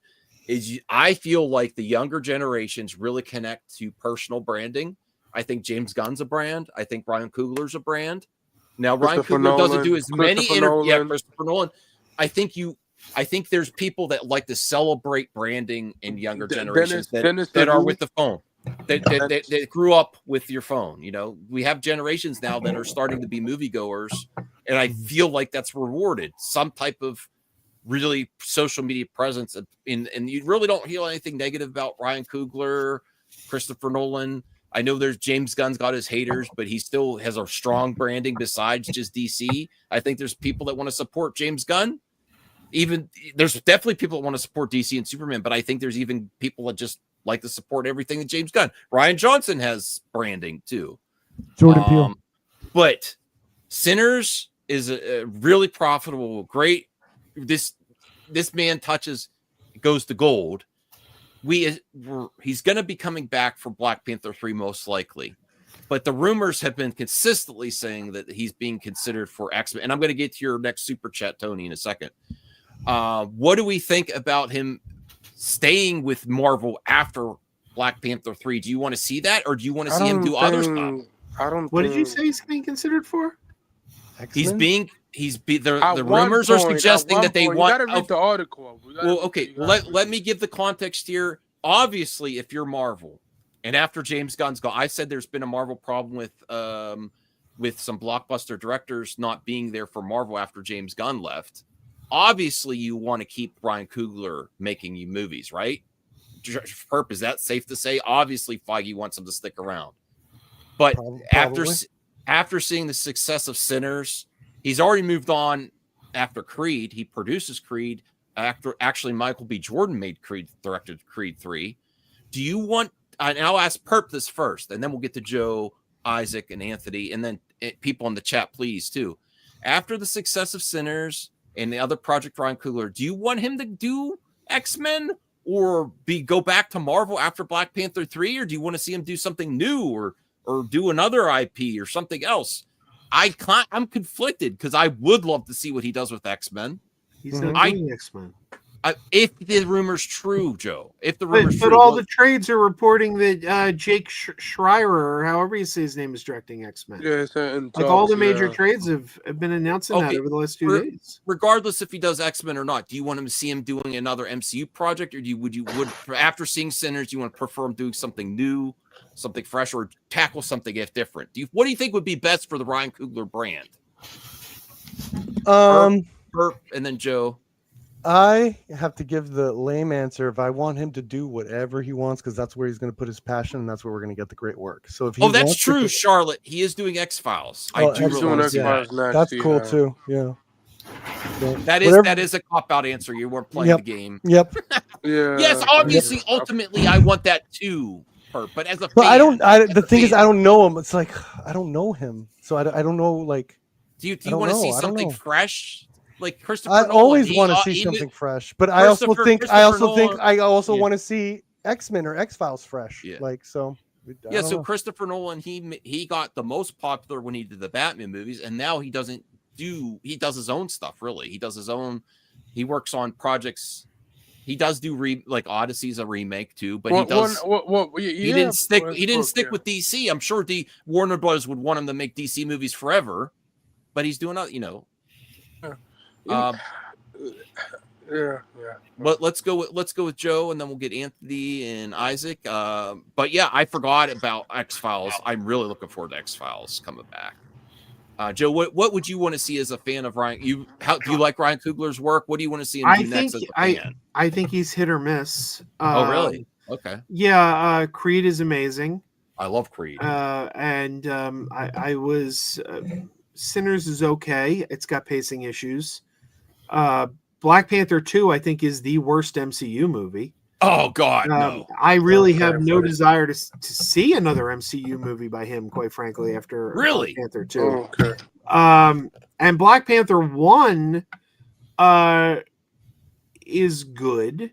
I feel like the younger generations really connect to personal branding. I think James Gunn's a brand. I think Ryan Coogler's a brand. Now Ryan Christopher Coogler doesn't Nolan, do as many Christopher Nolan. Christopher Nolan. I think there's people that like to celebrate branding in younger generations Dennis that are Villeneuve. with the phone. That grew up with your phone. We have generations now that are starting to be moviegoers, and I feel like that's rewarded. Some type of really social media presence, and you really don't hear anything negative about Ryan Coogler, Christopher Nolan. I know there's James Gunn's got his haters, but he still has a strong branding besides just DC. I think there's people that want to support James Gunn. Even there's definitely people that want to support DC and Superman, but I think there's even people that just like to support everything that James Gunn. Ryan Johnson has branding too. Jordan Peele. But Sinners is a really profitable, great. This man goes to gold. He's going to be coming back for Black Panther 3 most likely. But the rumors have been consistently saying that he's being considered for X-Men. And I'm going to get to your next super chat, Tony, in a second. What do we think about him staying with Marvel after Black Panther 3? Do you want to see that, or do you want to see him do other stuff? What did you say he's being considered for? X-Men? The rumors are suggesting that they want. You gotta read the article. Well, okay. Let me give the context here. obviously, if you're Marvel, and after James Gunn's gone, I said there's been a Marvel problem with some blockbuster directors not being there for Marvel after James Gunn left. Obviously, you want to keep Ryan Coogler making you movies, right? Perp, is that safe to say? Obviously, Feige wants him to stick around. But after seeing the success of Sinners, he's already moved on after Creed. He produces Creed. Actually, Michael B. Jordan directed Creed 3. Do you want, and I'll ask Perp this first, and then we'll get to Joe, Isaac, and Anthony, and then people in the chat, please, too. After the success of Sinners and the other project, Ryan Coogler, do you want him to do X-Men or go back to Marvel after Black Panther 3, or do you want to see him do something new or do another IP or something else? I'm conflicted because I would love to see what he does with X-Men. He's not doing X-Men. If the rumor's true, Joe. If the rumor's true. But all the trades are reporting that Jake Schreier, or however you say his name, is directing X-Men. Yeah, like all the major trades have been announcing that over the last 2 days. Regardless if he does X-Men or not, do you want him to see him doing another MCU project, or would after seeing Sinners, do you want to prefer him doing something new, something fresh, or tackle something different? What do you think would be best for the Ryan Coogler brand? Burp, and then Joe. I have to give the lame answer. If I want him to do whatever he wants, because that's where he's going to put his passion, and that's where we're going to get the great work. So if he that's true, Charlotte. He is doing X-Files. I do realize that. That's cool too. Yeah. That is a cop-out answer. You weren't playing the game. Yep. Yeah. Yes, obviously, ultimately, I want that too. But as a fan, the thing is, I don't know him. It's like I don't know him, so I don't know. Like, do you want to see something fresh? Like Christopher I Nolan, always want to see something fresh, but I also want to see X-Men or X-Files fresh. Yeah. Like so. So Christopher Nolan, he got the most popular when he did the Batman movies, and now he does his own stuff. Really, he works on projects. He does do like Odyssey's a remake too, but he didn't stick with DC. I'm sure Warner Brothers would want him to make DC movies forever, but he's doing But let's go with Joe, and then we'll get Anthony and Isaac. But yeah, I forgot about X-Files. I'm really looking forward to X-Files coming back. Joe, what would you want to see as a fan of Ryan? Do you like Ryan Coogler's work? What do you want to see him do next as a fan? I think he's hit or miss. Oh, really? Okay. Yeah, Creed is amazing. I love Creed. And I was Sinners is okay. It's got pacing issues. Black Panther 2, I think, is the worst MCU movie. Oh God, no! I really have no desire to see another MCU movie by him, quite frankly. After Black Panther 2, and Black Panther 1 is good,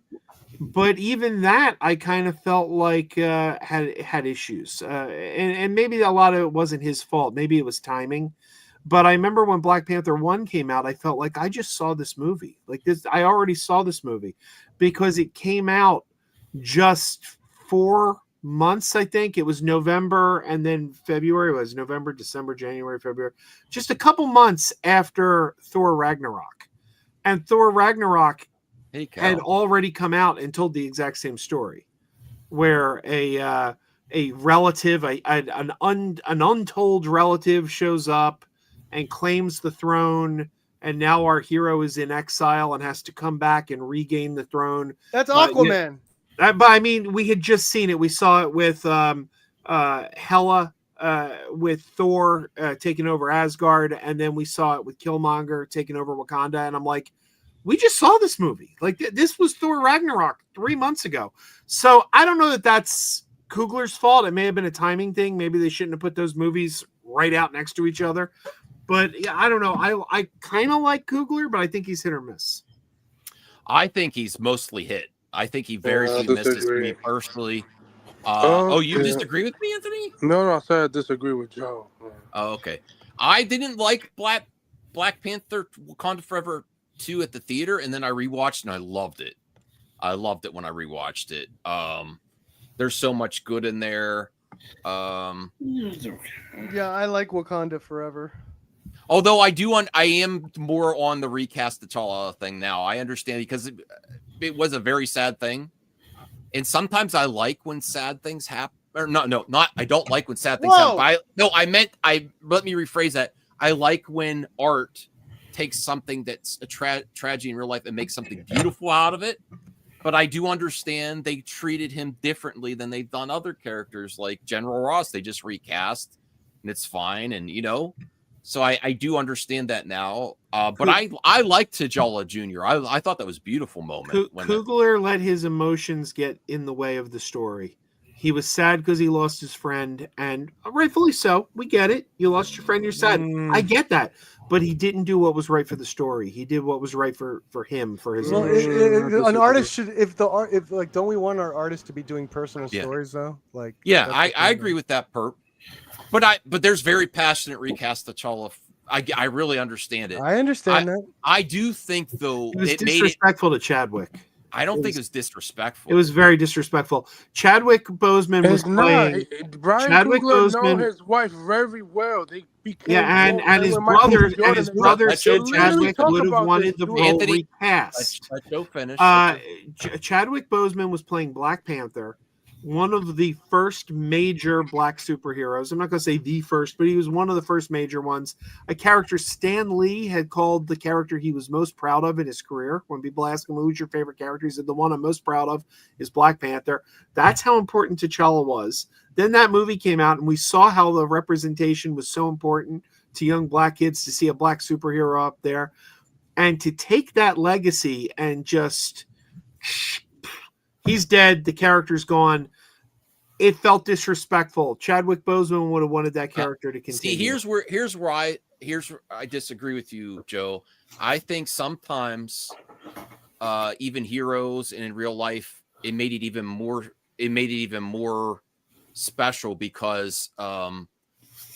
but even that I kind of felt like had issues, and maybe a lot of it wasn't his fault. Maybe it was timing. But I remember when Black Panther 1 came out, I felt like I just saw this movie. Like this, I already saw this movie because it came out just 4 months, I think. It was November, and then February was November, December, January, February. Just a couple months after Thor Ragnarok. And Thor Ragnarok had already come out and told the exact same story, where a relative, an untold relative shows up and claims the throne, and now our hero is in exile and has to come back and regain the throne. That's Aquaman. But I mean, we had just seen it. We saw it with Hela, with Thor taking over Asgard, and then we saw it with Killmonger taking over Wakanda. And I'm like, we just saw this movie. Like this was Thor Ragnarok 3 months ago. So I don't know that that's Coogler's fault. It may have been a timing thing. Maybe they shouldn't have put those movies right out next to each other. But yeah, I don't know. I kind of like Coogler, but I think he's hit or miss. I think he's mostly hit. I think he very few misses to me personally. You disagree with me, Anthony? No, I said I disagree with Joe. Oh, okay. I didn't like Black Panther Wakanda Forever 2 at the theater, and then I rewatched and I loved it. I loved it when I rewatched it. There's so much good in there. Yeah, I like Wakanda Forever. Although I am more on the recast T'Challa thing now. I understand because it was a very sad thing, And sometimes I like when sad things happen. Or not. I don't like when sad things happen. Let me rephrase that. I like when art takes something that's a tragedy in real life and makes something beautiful out of it. But I do understand they treated him differently than they've done other characters like General Ross. They just recast and it's fine. And, so I do understand that now. But I like T'Challa Jr. I thought that was a beautiful moment. Coogler let his emotions get in the way of the story. He was sad because he lost his friend, and rightfully so. We get it. You lost your friend, you're sad. I get that. But he didn't do what was right for the story. He did what was right for him, for his emotions. An artist should, don't we want our artists to be doing personal stories though? I agree with that, Perp. But there's very passionate recast T'Challa. I really understand it. I understand that. I do think though it was disrespectful to Chadwick. I don't think it was disrespectful. It was very disrespectful. Chadwick Boseman was playing. Chadwick Boseman know his wife very well. They became and his brother said Chadwick would have wanted the role recast. Chadwick Boseman was playing Black Panther, one of the first major black superheroes. I'm not going to say the first, but he was one of the first major ones. A character Stan Lee had called the character he was most proud of in his career. When people ask him, who's your favorite character? He said, the one I'm most proud of is Black Panther. That's how important T'Challa was. Then that movie came out, and we saw how the representation was so important to young black kids to see a black superhero up there. And to take that legacy and just... he's dead. The character's gone. It felt disrespectful. Chadwick Boseman would have wanted that character to continue. See, here's where I disagree with you, Joe. I think sometimes even heroes and in real life, it made it even more special because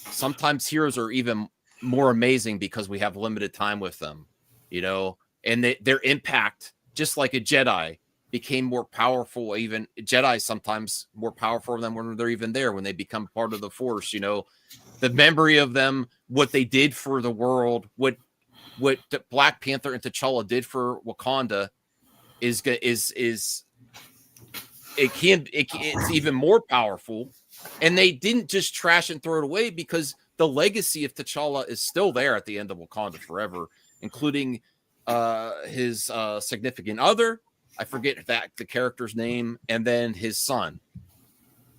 sometimes heroes are even more amazing because we have limited time with them, and their impact, just like a Jedi, became more powerful. Even Jedi sometimes more powerful than when they're even there, when they become part of the Force. The memory of them, what they did for the world, what Black Panther and T'Challa did for Wakanda it's even more powerful. And they didn't just trash and throw it away, because the legacy of T'Challa is still there at the end of Wakanda Forever, including his significant other. I forget the character's name, and then his son,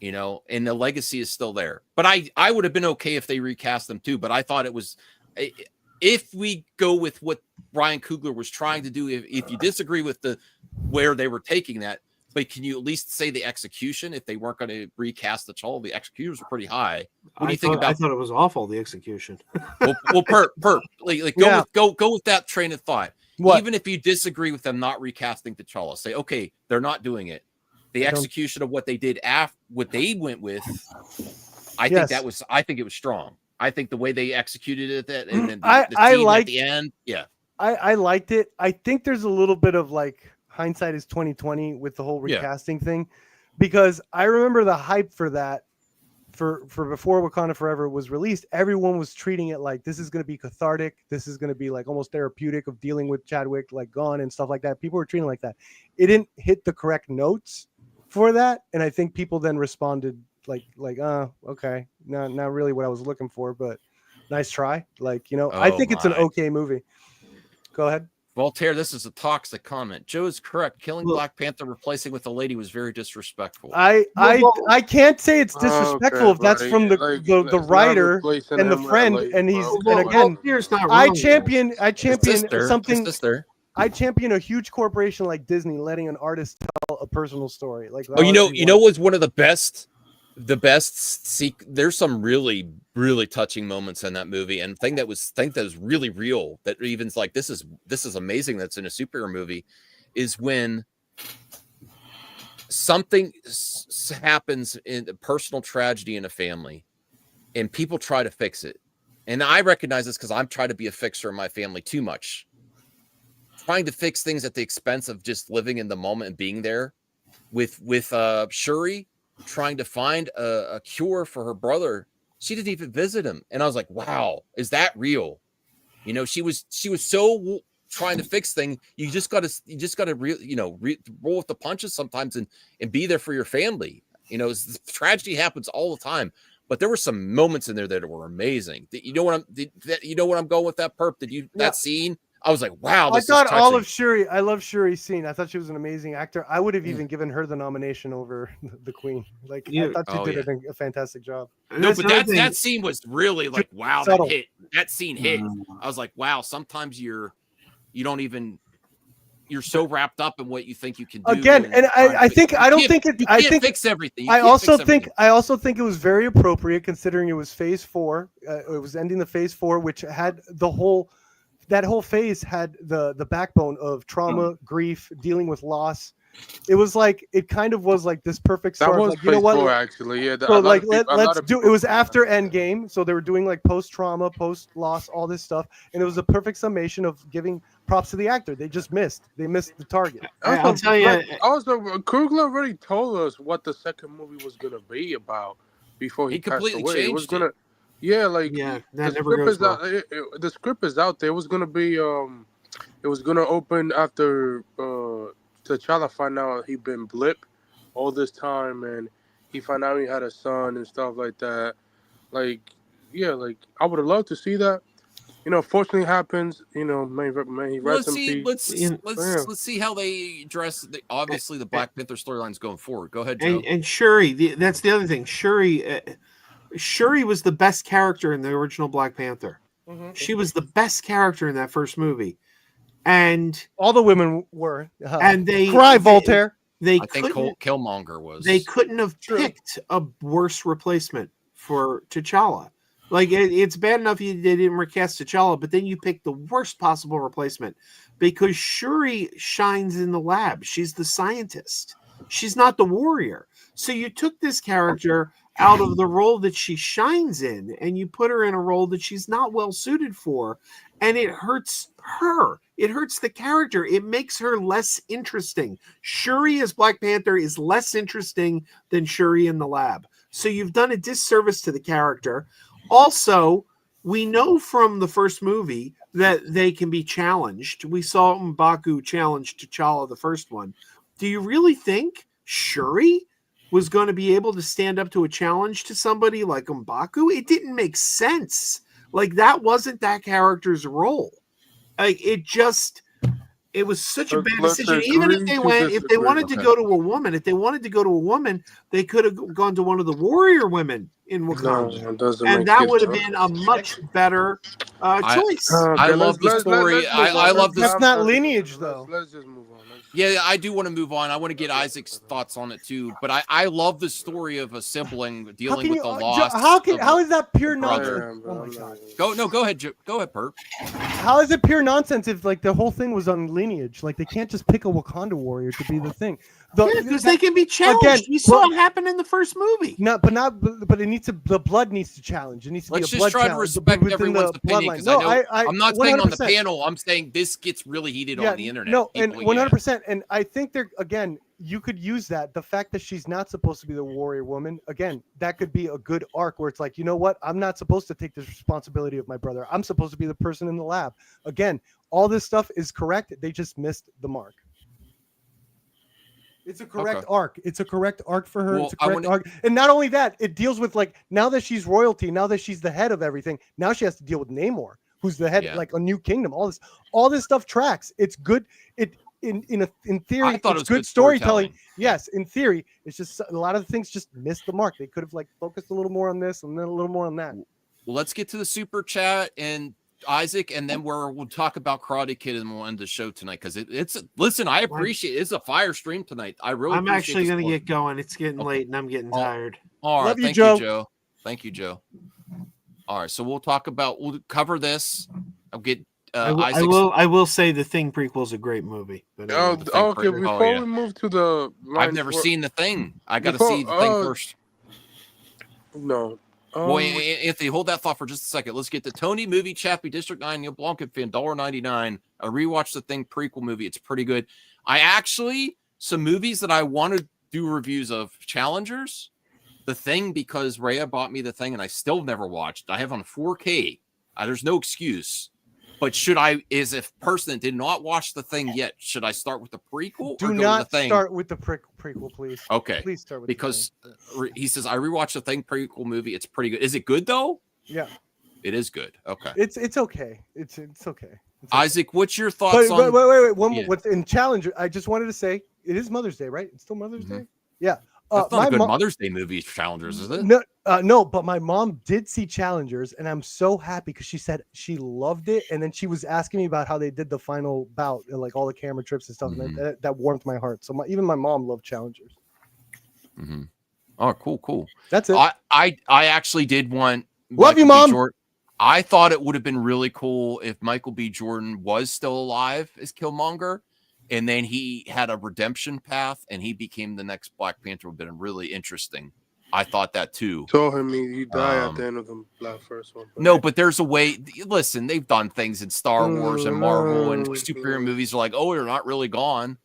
and the legacy is still there. But I would have been okay if they recast them too. But I thought it was, if we go with what Ryan Coogler was trying to do, if you disagree with where they were taking that, but can you at least say the execution? If they weren't going to recast T'Challa, the executions were pretty high. What do you think about? I thought it was awful, the execution. well, Perp, go with that train of thought. What? Even if you disagree with them not recasting T'Challa, say, okay, they're not doing it. The execution of what they did what they went with, I think it was strong. I think the way they executed it, and then the team at the end, I liked it. I think there's a little bit of hindsight is 2020 with the whole recasting thing, because I remember the hype for that. For before Wakanda Forever was released, everyone was treating it like this is going to be cathartic. This is going to be almost therapeutic of dealing with Chadwick, Gunn and stuff like that. People were treating it like that. It didn't hit the correct notes for that, and I think people then responded okay, not really what I was looking for, but nice try. I think it's an okay movie. Go ahead. Voltaire, this is a toxic comment. Joe is correct. Killing Black Panther, replacing with a lady, was very disrespectful. I can't say it's disrespectful if that's from the writer and the friend, and he's again. I champion something. I champion a huge corporation like Disney letting an artist tell a personal story. Was one of the best. There's some really, really touching moments in that movie, and thing that was really real, that even's this is amazing that's in a superhero movie, is when something happens in a personal tragedy in a family and people try to fix it. And I recognize this because I'm trying to be a fixer in my family too much, trying to fix things at the expense of just living in the moment and being there. With Shuri trying to find a cure for her brother, she didn't even visit him, and I was like, wow, is that real? She was so trying to fix things. You just got to roll with the punches sometimes and be there for your family. Tragedy happens all the time, but there were some moments in there that were amazing. You know what I'm going with that, Perp? That scene? I was like, wow. I thought all of Shuri. I love Shuri's scene. I thought she was an amazing actor. I would have even given her the nomination over the Queen. Like I thought she did a fantastic job. No, but that scene was really like, wow, that scene hit. I was like, wow. Sometimes you're so wrapped up in what you think you can do. Again, and I think fix everything. I also think it was very appropriate considering it was phase 4. It was ending the phase 4, which had that whole phase had the backbone of trauma, grief, dealing with loss. It was like it kind of was like this perfect start. That was like, you know what? 4, actually. Yeah. So like let's do. It was after Endgame, so they were doing like post trauma, post loss, all this stuff, and it was a perfect summation of giving props to the actor. They just missed. They missed the target. I'll tell you. Also, Coogler already told us what the second movie was gonna be about before he passed completely away. changed it was gonna. Yeah, the script is out there. It was gonna be it was gonna open after T'Challa found out he'd been blip all this time, and he found out he had a son and stuff like that. Like, yeah, like I would have loved to see that. Fortunately happens. May he rest in peace. Let's see how they address obviously the Black Panther storylines going forward. Go ahead, Joe. And Shuri, that's the other thing. Shuri was the best character in the original Black Panther. Mm-hmm. She was the best character in that first movie, and all the women were. And they Voltaire. I think Killmonger was. They couldn't have picked a worse replacement for T'Challa. Like it's bad enough they didn't recast T'Challa, but then you picked the worst possible replacement because Shuri shines in the lab. She's the scientist. She's not the warrior. So you took this character out of the role that she shines in, and you put her in a role that she's not well suited for, and it hurts her. It hurts the character. It makes her less interesting. Shuri as Black Panther is less interesting than Shuri in the lab. So you've done a disservice to the character. Also, we know from the first movie that they can be challenged. We saw M'Baku challenge T'Challa, the first one. Do you really think Shuri was going to be able to stand up to a challenge to somebody like M'Baku? It didn't make sense. Like, that wasn't that character's role. Like, it was such a bad decision. Even if they wanted to go to a woman, they could have gone to one of the warrior women in Wakanda, and that would have been a much better choice. I love the story. I love this. That's not lineage, though. Let's just move on. Yeah, I do want to move on. I want to get Isaac's thoughts on it too. But I love the story of a sibling dealing with the loss. How is that pure nonsense? Oh my god! Go ahead, Perp. How is it pure nonsense if like the whole thing was on lineage? Like they can't just pick a Wakanda warrior to be the thing. Because they can be challenged. Again, we saw it happen in the first movie. But it needs to. The blood needs to challenge. It needs to Let's be a just blood try to respect everyone's opinion because I'm not saying on the panel. I'm saying this gets really heated on the internet. No, and 100%. And I think you could use that. The fact that she's not supposed to be the warrior woman, again, that could be a good arc where it's like, you know what? I'm not supposed to take this responsibility of my brother. I'm supposed to be the person in the lab. Again, all this stuff is correct. They just missed the mark. It's a correct arc. It's a correct arc for her. It's a correct arc. And not only that, it deals with like, now that she's royalty, now that she's the head of everything, now she has to deal with Namor, who's the head, like a new kingdom. All this stuff tracks. It's good. In theory, it's good storytelling. Yes, in theory, it's just a lot of the things just missed the mark. They could have like focused a little more on this and then a little more on that. Well, let's get to the super chat and Isaac, and then we'll talk about Karate Kid and we'll end the show tonight because listen, I appreciate it's a fire stream tonight. I'm actually going to get going. It's getting late and I'm getting tired. All right, thank you, Joe. Thank you, Joe. All right, so we'll cover this. I'll get. I will say the Thing prequel is a great movie. But okay. Before we move to the, I've never seen the Thing. I got to see the Thing first. No. Boy, Anthony, hold that thought for just a second. Let's get the Tony movie. Chappie District 9 Neil Blomkamp fan $1.99. I rewatched the Thing prequel movie. It's pretty good. Some movies that I want to do reviews of: Challengers, The Thing, because Rhea bought me The Thing and I still never watched. I have on 4K. There's no excuse. But should I, as a person that did not watch the thing yet, should I start with the prequel? Do or go not to the thing? start with the prequel, please. Okay. Please start with because he says I rewatched the thing prequel movie. It's pretty good. Is it good though? Yeah. It is good. Okay. It's okay. It's okay. Isaac, what's your thoughts on? Wait. One more. What's in Challenger? I just wanted to say it is Mother's Day, right? It's still Mother's Day. Yeah. That's not a good Mother's Day movie, Challengers, is it? No, no. But my mom did see Challengers, and I'm so happy because she said she loved it, and then she was asking me about how they did the final bout and like all the camera trips and stuff, and that warmed my heart. So even my mom loved Challengers. Oh, cool. That's it. I actually did want. Love you, Mom. I thought it would have been really cool if Michael B. Jordan was still alive as Killmonger, and then he had a redemption path, and he became the next Black Panther. Would have been really interesting. I thought that too. Told him he died at the end of the first one. No, but there's a way. Listen, they've done things in Star Wars and Marvel and superhero movies. Are like, oh, they're not really gone.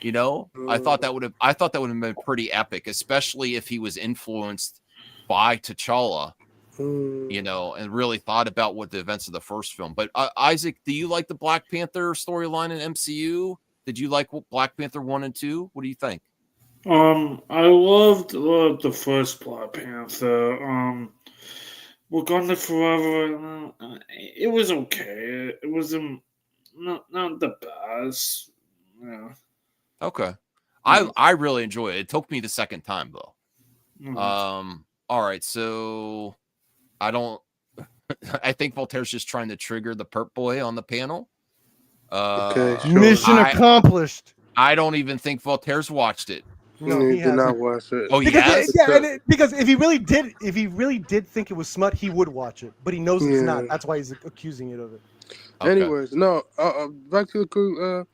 You know, I thought that would have been pretty epic, especially if he was influenced by T'Challa. You know, and really thought about what the events of the first film. But Isaac, do you like the Black Panther storyline in MCU? Did you like Black Panther 1 and 2? What do you think? I loved the first Black Panther. Wakanda Forever. It was okay. It was not the best. Yeah. Okay. I really enjoy it. It took me the second time though. All right, so I think Voltaire's just trying to trigger the perp boy on the panel. Okay, sure. Mission accomplished. I don't even think Voltaire's watched it. No, he did not watch it. Oh, because, because if he really did think it was smut, he would watch it. But he knows it's not. That's why he's accusing it of it. Okay. Anyways, no. Back to the crew.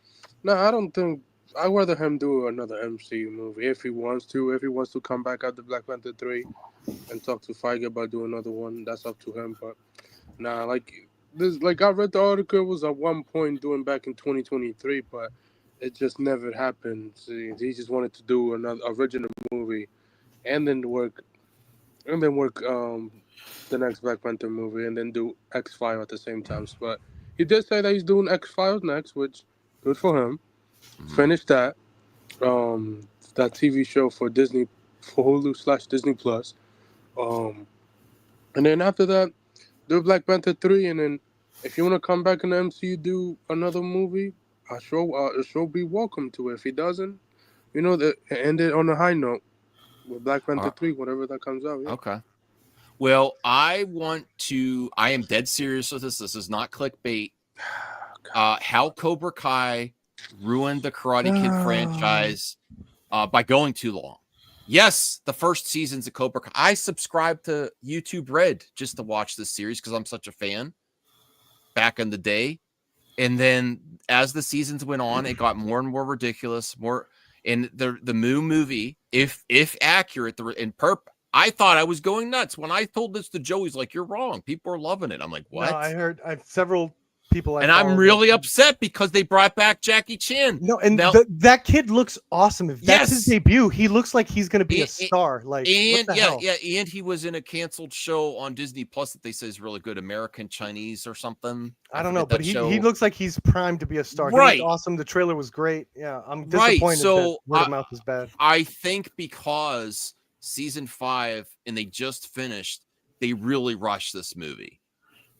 No, I don't think. I'd rather him do another MCU movie if he wants to. If he wants to come back after Black Panther 3 and talk to Feige about doing another one, that's up to him. But nah, like I read the article, it was at one point doing back in 2023, but it just never happened. See, he just wanted to do another original movie, and then work the next Black Panther movie, and then do X-Files at the same time. But he did say that he's doing X-Files next, which good for him. Finish that TV show for Hulu/Disney Plus, and then after that, do Black Panther 3, and then if you want to come back in the MCU, do another movie. I sure be welcome to it. If he doesn't, end it on a high note with Black Panther 3, whatever that comes out. Yeah. Okay. Well, I am dead serious with this. This is not clickbait. How Cobra Kai ruined the Karate Kid franchise by going too long. Yes, the first seasons of Cobra Kai. I subscribed to YouTube Red just to watch this series because I'm such a fan back in the day. And then as the seasons went on, it got more and more ridiculous. And the Moo movie, if accurate, in perp, I thought I was going nuts when I told this to Joe. He's like, "You're wrong. People are loving it." I'm like, "What?" No, I heard several people. And I'm really upset because they brought back Jackie Chan. No, and that kid looks awesome. If that's his debut, he looks like he's going to be a star. Like, and what the hell? and he was in a canceled show on Disney Plus that they say is really good, American Chinese or something. I don't know, but he looks like he's primed to be a star. Right, he awesome. The trailer was great. Yeah, I'm disappointed. Right, so that word of mouth is bad. I think because season 5 and they just finished, they really rushed this movie.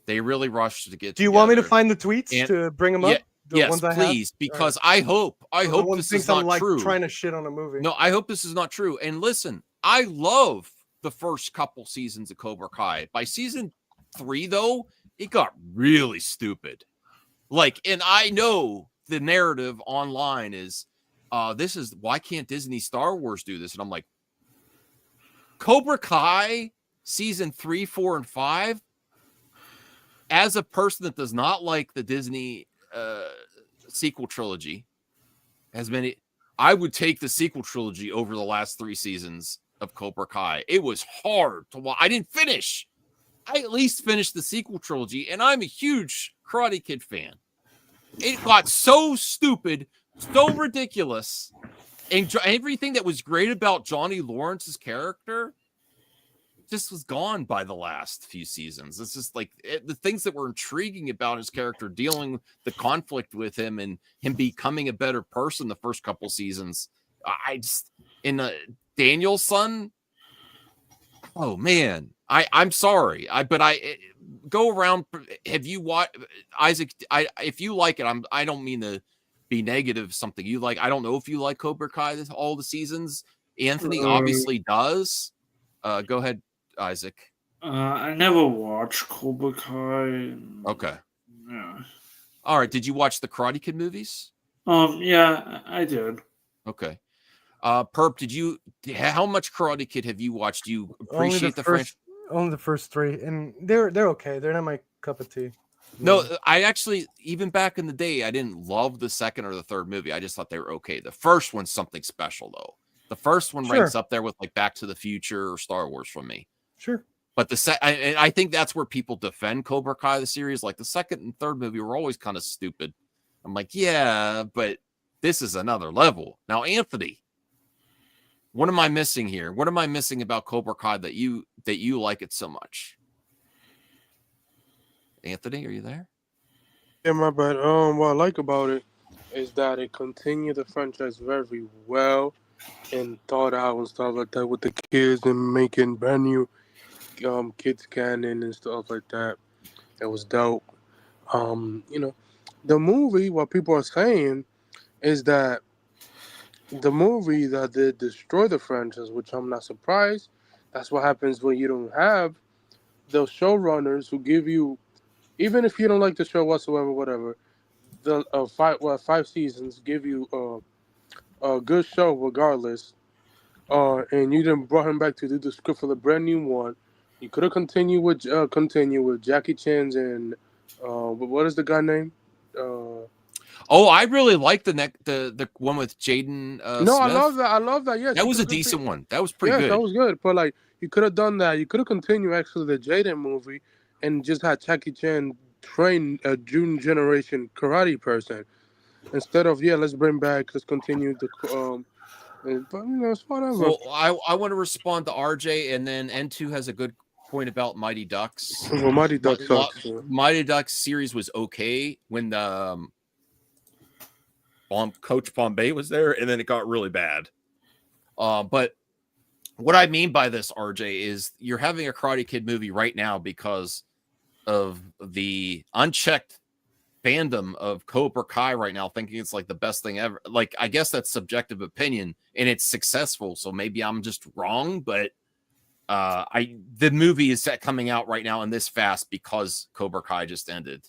They really rushed to get. Do you want me to find the tweets to bring them up? Yes, please, because I hope this is not true. Trying to shit on a movie. No, I hope this is not true. And listen, I love the first couple seasons of Cobra Kai. By season 3, though, it got really stupid. And I know the narrative online is, why can't Disney Star Wars do this? And I'm like, Cobra Kai season 3, 4, and 5. As a person that does not like the Disney sequel trilogy, I would take the sequel trilogy over the last 3 seasons of Cobra Kai. It was hard to watch. I didn't finish. I at least finished the sequel trilogy, and I'm a huge Karate Kid fan. It got so stupid, so ridiculous, and everything that was great about Johnny Lawrence's character just was gone by the last few seasons. It's just like the things that were intriguing about his character, dealing with the conflict with him and him becoming a better person the first couple seasons. I just Daniel's son. Oh man, I'm sorry. But go around. Have you watched Isaac? If you like it, I don't mean to be negative. Something you like. I don't know if you like Cobra Kai all the seasons. Anthony obviously does. Go ahead, Isaac. I never watched Cobra Kai. Okay. Yeah. All right. Did you watch the Karate Kid movies? Yeah, I did. Okay. Perp, how much Karate Kid have you watched? Do you appreciate the franchise? Only the first 3, and they're okay. They're not my cup of tea. No, I actually, even back in the day, I didn't love the second or the third movie. I just thought they were okay. The first one's something special, though. The first one ranks up there with like Back to the Future or Star Wars for me. Sure. But I think that's where people defend Cobra Kai, the series. Like the second and third movie were always kind of stupid. I'm like, yeah, but this is another level. Now, Anthony, what am I missing here? What am I missing about Cobra Kai that you like it so much? Anthony, are you there? Yeah, my bad. What I like about it is that it continued the franchise very well and thought out and stuff like that with the kids and making brand new kids canon and stuff like that. It was dope. The movie, what people are saying is that the movie that did destroy the franchise, which I'm not surprised. That's what happens when you don't have those showrunners who give you, even if you don't like the show whatsoever, whatever, the 5 seasons give you a good show regardless. And you then brought him back to do the script for the brand new one. You could have continued with Jackie Chan's and what is the guy name? I really like the one with Jaden. No, Smith. I love that. Yes, that was a decent one. That was pretty good. That was good. But like, you could have done that. You could have continued actually the Jaden movie and just had Jackie Chan train a June generation karate person instead of let's continue the but it's whatever. Well, I want to respond to RJ, and then N2 has a good point about Mighty Ducks. Well, Mighty Ducks sucks. Mighty Ducks series was okay when the Coach Bombay was there, and then it got really bad. But what I mean by this, RJ, is you're having a Karate Kid movie right now because of the unchecked fandom of Cobra Kai right now, thinking it's like the best thing ever. Like, I guess that's subjective opinion, and it's successful. So maybe I'm just wrong, but the movie is coming out right now and this fast because Cobra Kai just ended.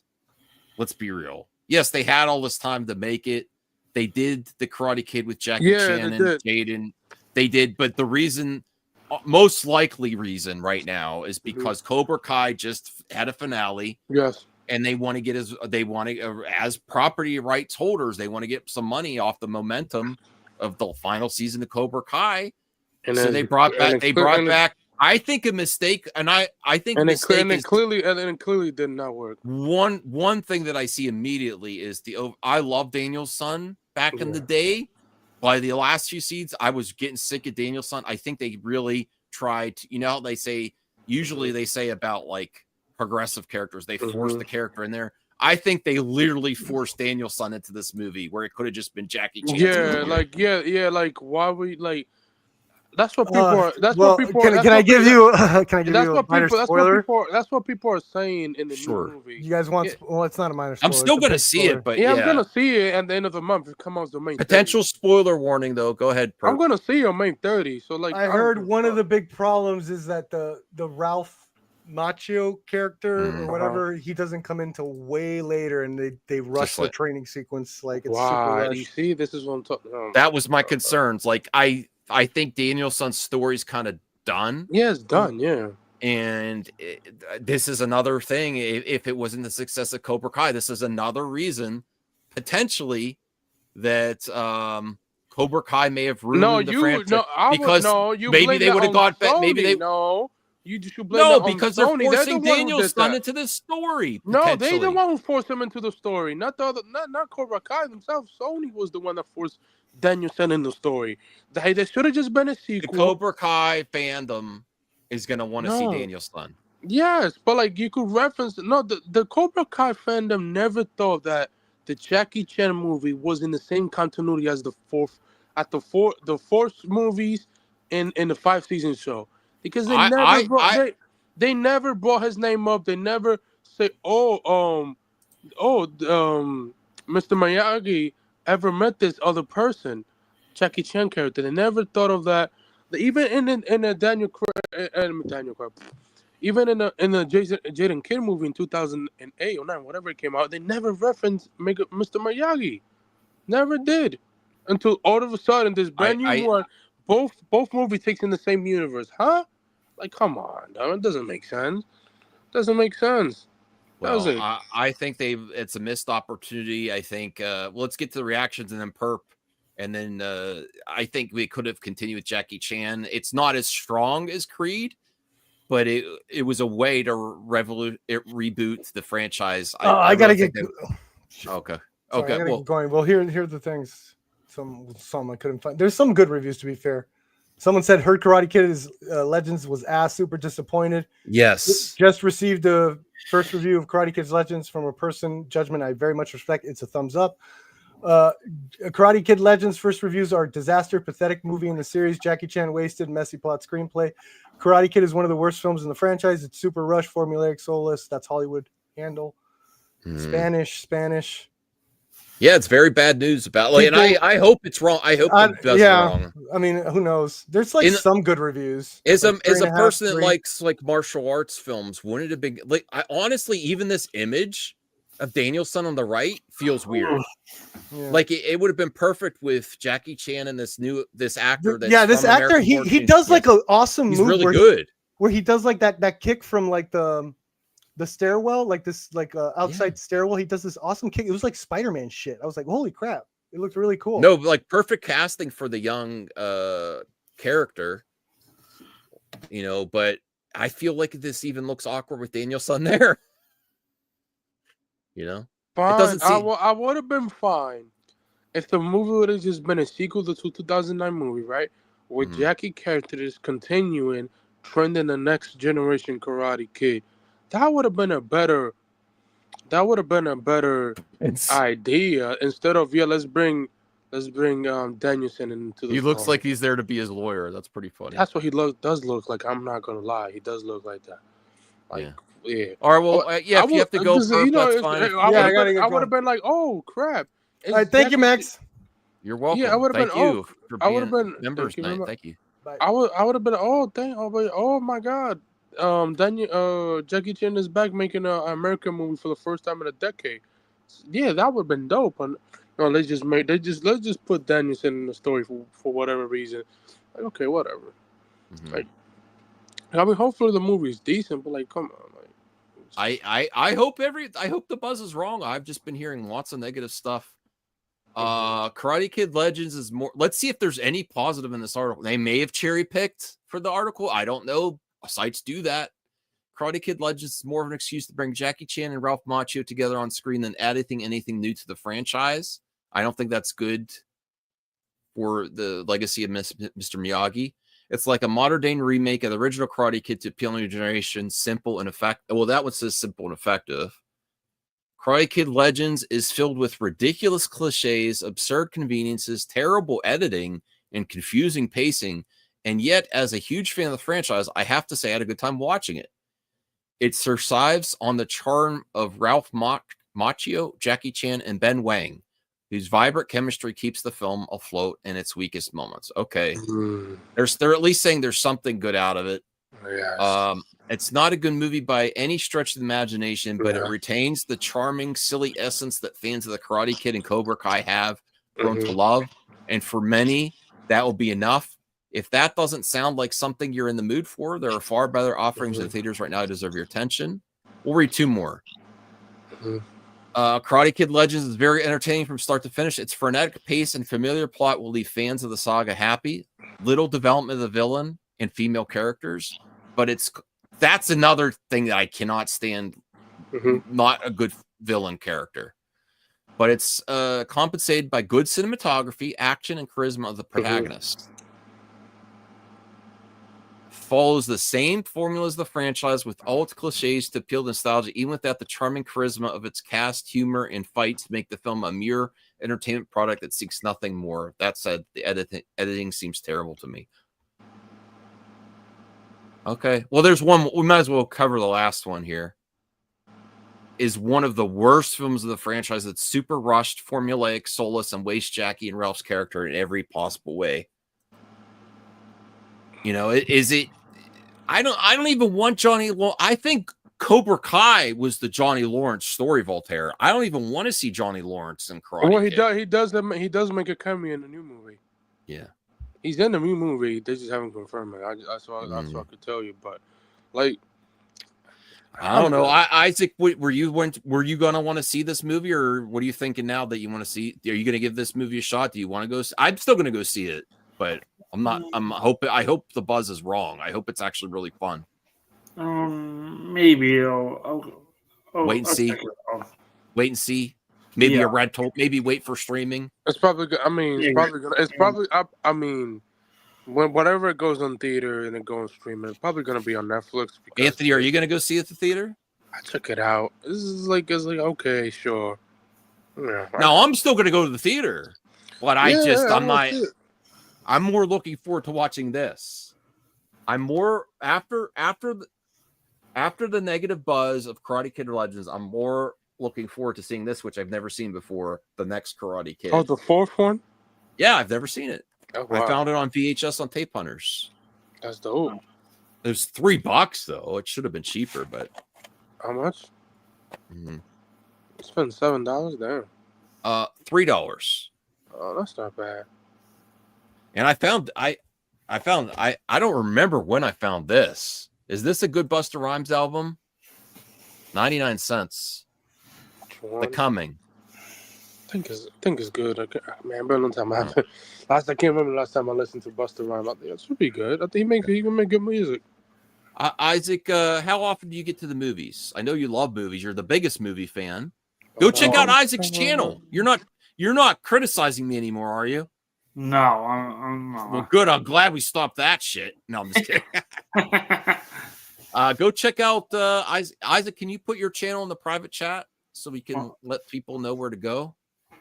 Let's be real. Yes, they had all this time to make it. They did the Karate Kid with Jackie Chan and Jaden. They did, but the reason, most likely reason right now is because Cobra Kai just had a finale. Yes. And they want to get as property rights holders, they want to get some money off the momentum of the final season of Cobra Kai. And so they brought back. I think a mistake, and I think it clearly did not work. One thing that I see immediately is I love Daniel's son back in the day. By the last few seeds, I was getting sick of Daniel's son. I think they really tried to, how they say, usually they say about like progressive characters, they force the character in there. I think they literally forced Daniel's son into this movie where it could have just been Jackie Chan. Like why we like. That's what people are. That's what people. Can I give you a minor spoiler? That's what people are saying in the new movie. You guys want? Well, it's not a minor spoiler. I'm still going to see it, but I'm going to see it at the end of the month. It comes out the May. Potential spoiler warning, though. Go ahead. I'm going to see it on May 30. So like, I heard one of the big problems is that the Ralph Macchio character or whatever, he doesn't come in till way later, and they rush the training sequence like it's super rushed. You see, this is what I'm talking about. That was my concerns. Like I think Danielson's story's kind of done. Yeah, it's done. Yeah. And this is another thing. If it wasn't the success of Cobra Kai, this is another reason potentially that Cobra Kai may have ruined the franchise. Maybe they would have got back. Maybe they You should blame that on because Sony. They're forcing Daniel's son into this story. No, they the one who forced him into the story. Not Cobra Kai themselves. Sony was the one that forced Danielson in the story. They should have just been a sequel. The Cobra Kai fandom is going to want to see Daniel-san. Yes, but like you could reference the Cobra Kai fandom never thought that the Jackie Chan movie was in the same continuity as the fourth movies in the 5-season show, because they never brought his name up. They never say, Mr. Miyagi ever met this other person, Jackie Chan character. They never thought of that. Even in the Daniel Craig, even in the Jaden Kidd movie in 2008 or 9, whatever it came out, they never referenced Mr. Miyagi. Never did. Until all of a sudden, this brand new one, both movies takes in the same universe. Huh? Like, come on. It doesn't make sense. Doesn't make sense. Well, I think it's a missed opportunity. I think, let's get to the reactions and then Perp. And then I think we could have continued with Jackie Chan. It's not as strong as Creed, but it was a way to reboot the franchise. I gotta get. Okay. Sorry, Okay. Keep going. Well, here are the things. Some I couldn't find. There's some good reviews, to be fair. Someone said Heard Karate Kid Legends was super disappointed. Yes. Just received the first review of Karate Kid's Legends from a person judgment I very much respect. It's a thumbs up. Karate Kid Legends first reviews are disaster, pathetic movie in the series. Jackie Chan wasted, messy plot, screenplay. Karate Kid is one of the worst films in the franchise. It's super rushed, formulaic, soulless. That's Hollywood handle. Spanish. Yeah, it's very bad news about and I hope it's wrong. I hope it's wrong. I mean, who knows? There's some good reviews. As a person that likes like martial arts films, wouldn't it have been like honestly, even this image of Daniel-san on the right feels weird. Yeah. Like it would have been perfect with Jackie Chan and this actor. This actor he does like an awesome move. Really good. Where he does like that kick from like the stairwell, like this outside stairwell. He does this awesome kick. It was like Spider-Man shit. I was like, holy crap! It looked really cool. No, like perfect casting for the young character. But I feel like this even looks awkward with Daniel-san there. Fine. I would have been fine if the movie would have just been a sequel to the 2009 movie, right? Where Jackie character is continuing trending the next generation Karate Kid. That would have been a better idea instead of let's bring Danielson into the. He looks like he's there to be his lawyer. That's pretty funny. That's what he does look like. I'm not gonna lie, he does look like that. Yeah. All right. Well, if you have to go, that's fine. I would have been like, oh crap. All right, thank you, Max. You're welcome. Yeah, I would have been. I would have been members night. Thank you. I would have been. Oh my God. Jackie Chan is back making an American movie for the first time in a decade. Yeah, that would have been dope. And let's just put Danielson in the story for whatever reason. Like, okay, whatever. Like, I mean, hopefully the movie is decent, but like, come on. I hope the buzz is wrong. I've just been hearing lots of negative stuff. Karate Kid Legends is more. Let's see if there's any positive in this article. They may have cherry picked for the article. I don't know. Sites do that. Karate Kid Legends is more of an excuse to bring Jackie Chan and Ralph Macchio together on screen than adding anything new to the franchise. I don't think that's good for the legacy of Mr. Miyagi. It's like a modern day remake of the original Karate Kid to appeal to a new generation, simple and effective. Well, that one says simple and effective. Karate Kid Legends is filled with ridiculous cliches, absurd conveniences, terrible editing, and confusing pacing. And yet, as a huge fan of the franchise, I have to say I had a good time watching it. It survives on the charm of Ralph Macchio, Jackie Chan, and Ben Wang, whose vibrant chemistry keeps the film afloat in its weakest moments. Okay. They're at least saying there's something good out of it. Yes. It's not a good movie by any stretch of the imagination, but it retains the charming, silly essence that fans of the Karate Kid and Cobra Kai have grown to love. And for many, that will be enough. If that doesn't sound like something you're in the mood for, there are far better offerings in theaters right now that deserve your attention. We'll read two more. Karate Kid Legends is very entertaining from start to finish. Its frenetic pace and familiar plot will leave fans of the saga happy. Little development of the villain and female characters, but that's another thing that I cannot stand. Not a good villain character, but it's compensated by good cinematography, action, and charisma of the protagonist. follows the same formula as the franchise with all its cliches to appeal to nostalgia, even without the charming charisma of its cast, humor, and fights make the film a mere entertainment product that seeks nothing more. That said, the editing seems terrible to me. Okay. Well, there's one. We might as well cover the last one here. Is one of the worst films of the franchise that's super rushed, formulaic, soulless, and wastes Jackie and Ralph's character in every possible way. You know, is it? I don't even want Johnny Lawrence. I think Cobra Kai was the Johnny Lawrence story, Voltaire. I don't even want to see Johnny Lawrence in Karate Well, Kid. He does make a cameo in the new movie. Yeah, he's in the new movie. They just haven't confirmed it. That's what I could tell you. But like, I don't know. Isaac, were you gonna want to see this movie, or what are you thinking now that you want to see? Are you gonna give this movie a shot? Do you want to go? I'm still gonna go see it, but I'm not. I hope the buzz is wrong. I hope it's actually really fun. Maybe I'll wait and see. check it out. Wait and see. Maybe a red toll. Maybe wait for streaming. It's probably good. I mean, it's probably gonna. It's probably. I mean, whatever it goes on theater and it goes streaming, it's probably gonna be on Netflix. Anthony, are you gonna go see it at the theater? I check it out. It's like okay, sure. Yeah. No, I'm still gonna go to the theater, but I'm more looking forward to watching this. I'm more after the negative buzz of Karate Kid Legends. I'm more looking forward to seeing this, which I've never seen before. The next Karate Kid. Oh, the fourth one? Yeah, I've never seen it. Oh, wow. I found it on VHS on Tape Hunters. That's dope. It was $3 though. It should have been cheaper, but how much? You spent $7 there. $3. Oh, that's not bad. And I don't remember when I found this. Is this a good Busta Rhymes album? 99 cents. The Coming. I think it's good. Man, but long time I haven't. I can't remember the last time I listened to Busta Rhymes. I think it should be good. I think he can make good music. Isaac, how often do you get to the movies? I know you love movies. You're the biggest movie fan. Go check out Isaac's channel. You're not criticizing me anymore, are you? No, I'm not. Well, good. I'm glad we stopped that shit. No, I'm just kidding. Go check out Isaac. Can you put your channel in the private chat so we can let people know where to go?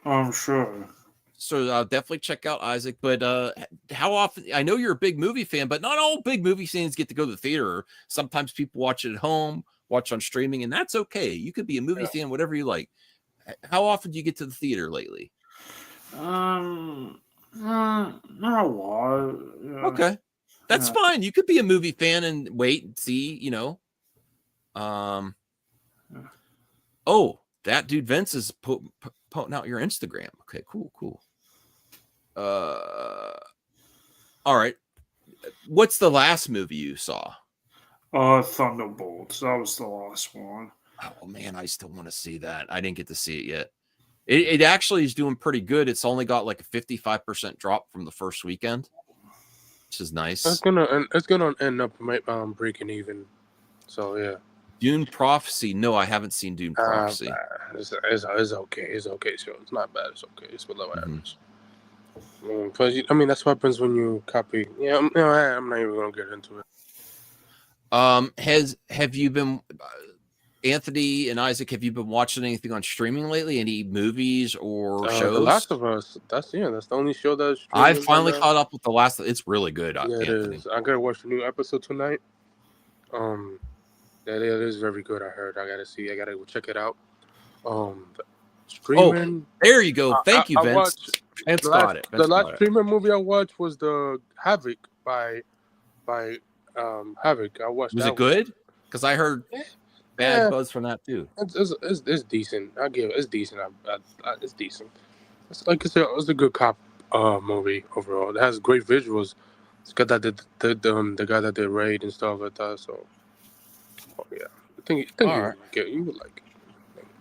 I'm sure. So definitely check out Isaac. But how often? I know you're a big movie fan, but not all big movie fans get to go to the theater. Sometimes people watch it at home, watch on streaming, and that's okay. You could be a movie fan, whatever you like. How often do you get to the theater lately? Not a lot. Yeah. Okay, that's fine. You could be a movie fan and wait and see. You know. Oh, that dude Vince is putting out your Instagram. Okay, cool. All right. What's the last movie you saw? Thunderbolts. That was the last one. Oh man, I still want to see that. I didn't get to see it yet. It actually is doing pretty good. It's only got like a 55% drop from the first weekend, which is nice. It's gonna end up breaking even. So yeah. Dune Prophecy. No, I haven't seen Dune Prophecy. It's okay. It's okay. So it's not bad. It's okay. It's below average. I mean, that's what happens when you copy. Yeah, I'm not even gonna get into it. Have you been, Anthony and Isaac? Have you been watching anything on streaming lately? Any movies or shows? The Last of Us. That's the only show that's. I finally caught up with the last. It's really good. Yeah, it is. I gotta watch the new episode tonight. That is very good. I heard. I gotta go check it out. Streaming. Oh, there you go. Thank you, Vince. The last streaming movie I watched was the Havoc by Havoc. I watched. Was it good? Because I heard bad buzz from that too. It's decent. I give it. It's decent. It's decent. It's like it's a good cop movie overall. It has great visuals. It's got that the guy that did Raid and stuff like that. So. Oh, yeah, I think you would like it.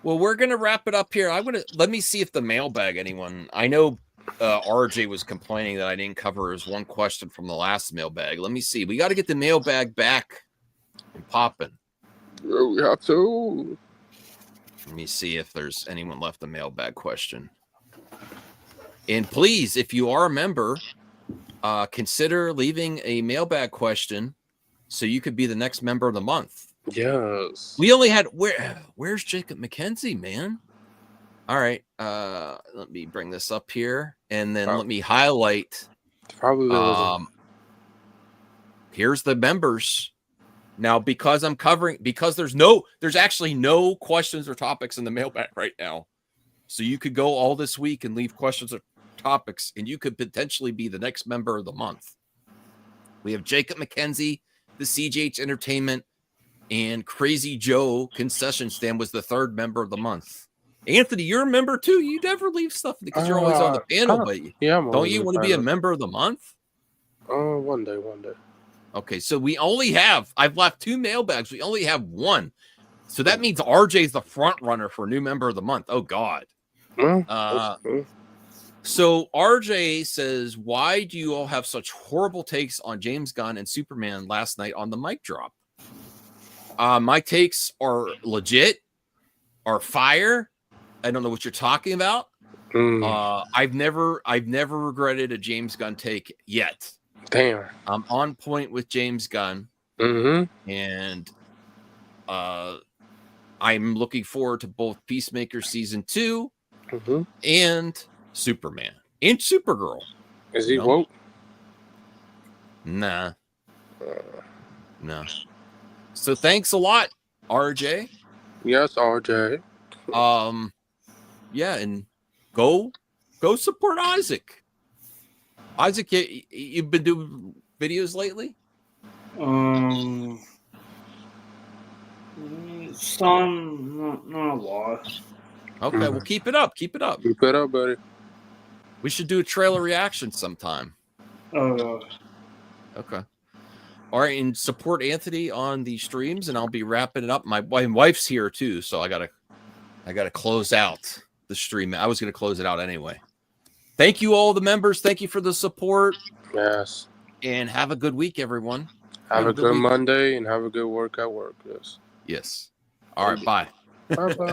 Well, we're gonna wrap it up here. Let me see if the mailbag anyone. I know RJ was complaining that I didn't cover his one question from the last mailbag. Let me see. We got to get the mailbag back and popping. Yeah, we have to. Let me see if there's anyone left a mailbag question. And please, if you are a member, consider leaving a mailbag question so you could be the next member of the month. Yes. We only had where's Jacob McKenzie, man? All right, let me bring this up here, and then let me highlight. Probably. Here's the members. Now, because there's actually no questions or topics in the mailbag right now. So you could go all this week and leave questions or topics, and you could potentially be the next member of the month. We have Jacob McKenzie, the CGH Entertainment, and Crazy Joe Concession Stand was the third member of the month. Anthony, you're a member too. You never leave stuff because you're always on the panel, but don't you want to be a member of the month? One day. Okay, so I've left 2 mailbags. We only have 1. So that means RJ's the front runner for new member of the month. Oh God. So RJ says, why do you all have such horrible takes on James Gunn and Superman last night on the mic drop? My takes are legit, are fire. I don't know what you're talking about. I've never regretted a James Gunn take yet. Damn. I'm on point with James Gunn. And I'm looking forward to both Peacemaker season 2 and Superman and Supergirl. Is he woke? Nah. No. So thanks a lot, RJ. Yes, RJ. Yeah, and go support Isaac. Isaac, you've been doing videos lately? Some, not a lot. Okay, well, keep it up. Keep it up, buddy. We should do a trailer reaction sometime. Okay. All right, and support Anthony on the streams, and I'll be wrapping it up. My wife's here too, so I gotta close out the stream. I was gonna close it out anyway. Thank you, all the members. Thank you for the support. Yes. And have a good week, everyone. Have a good Monday and have a good work at work. Yes. Yes. All right. Bye. Bye-bye.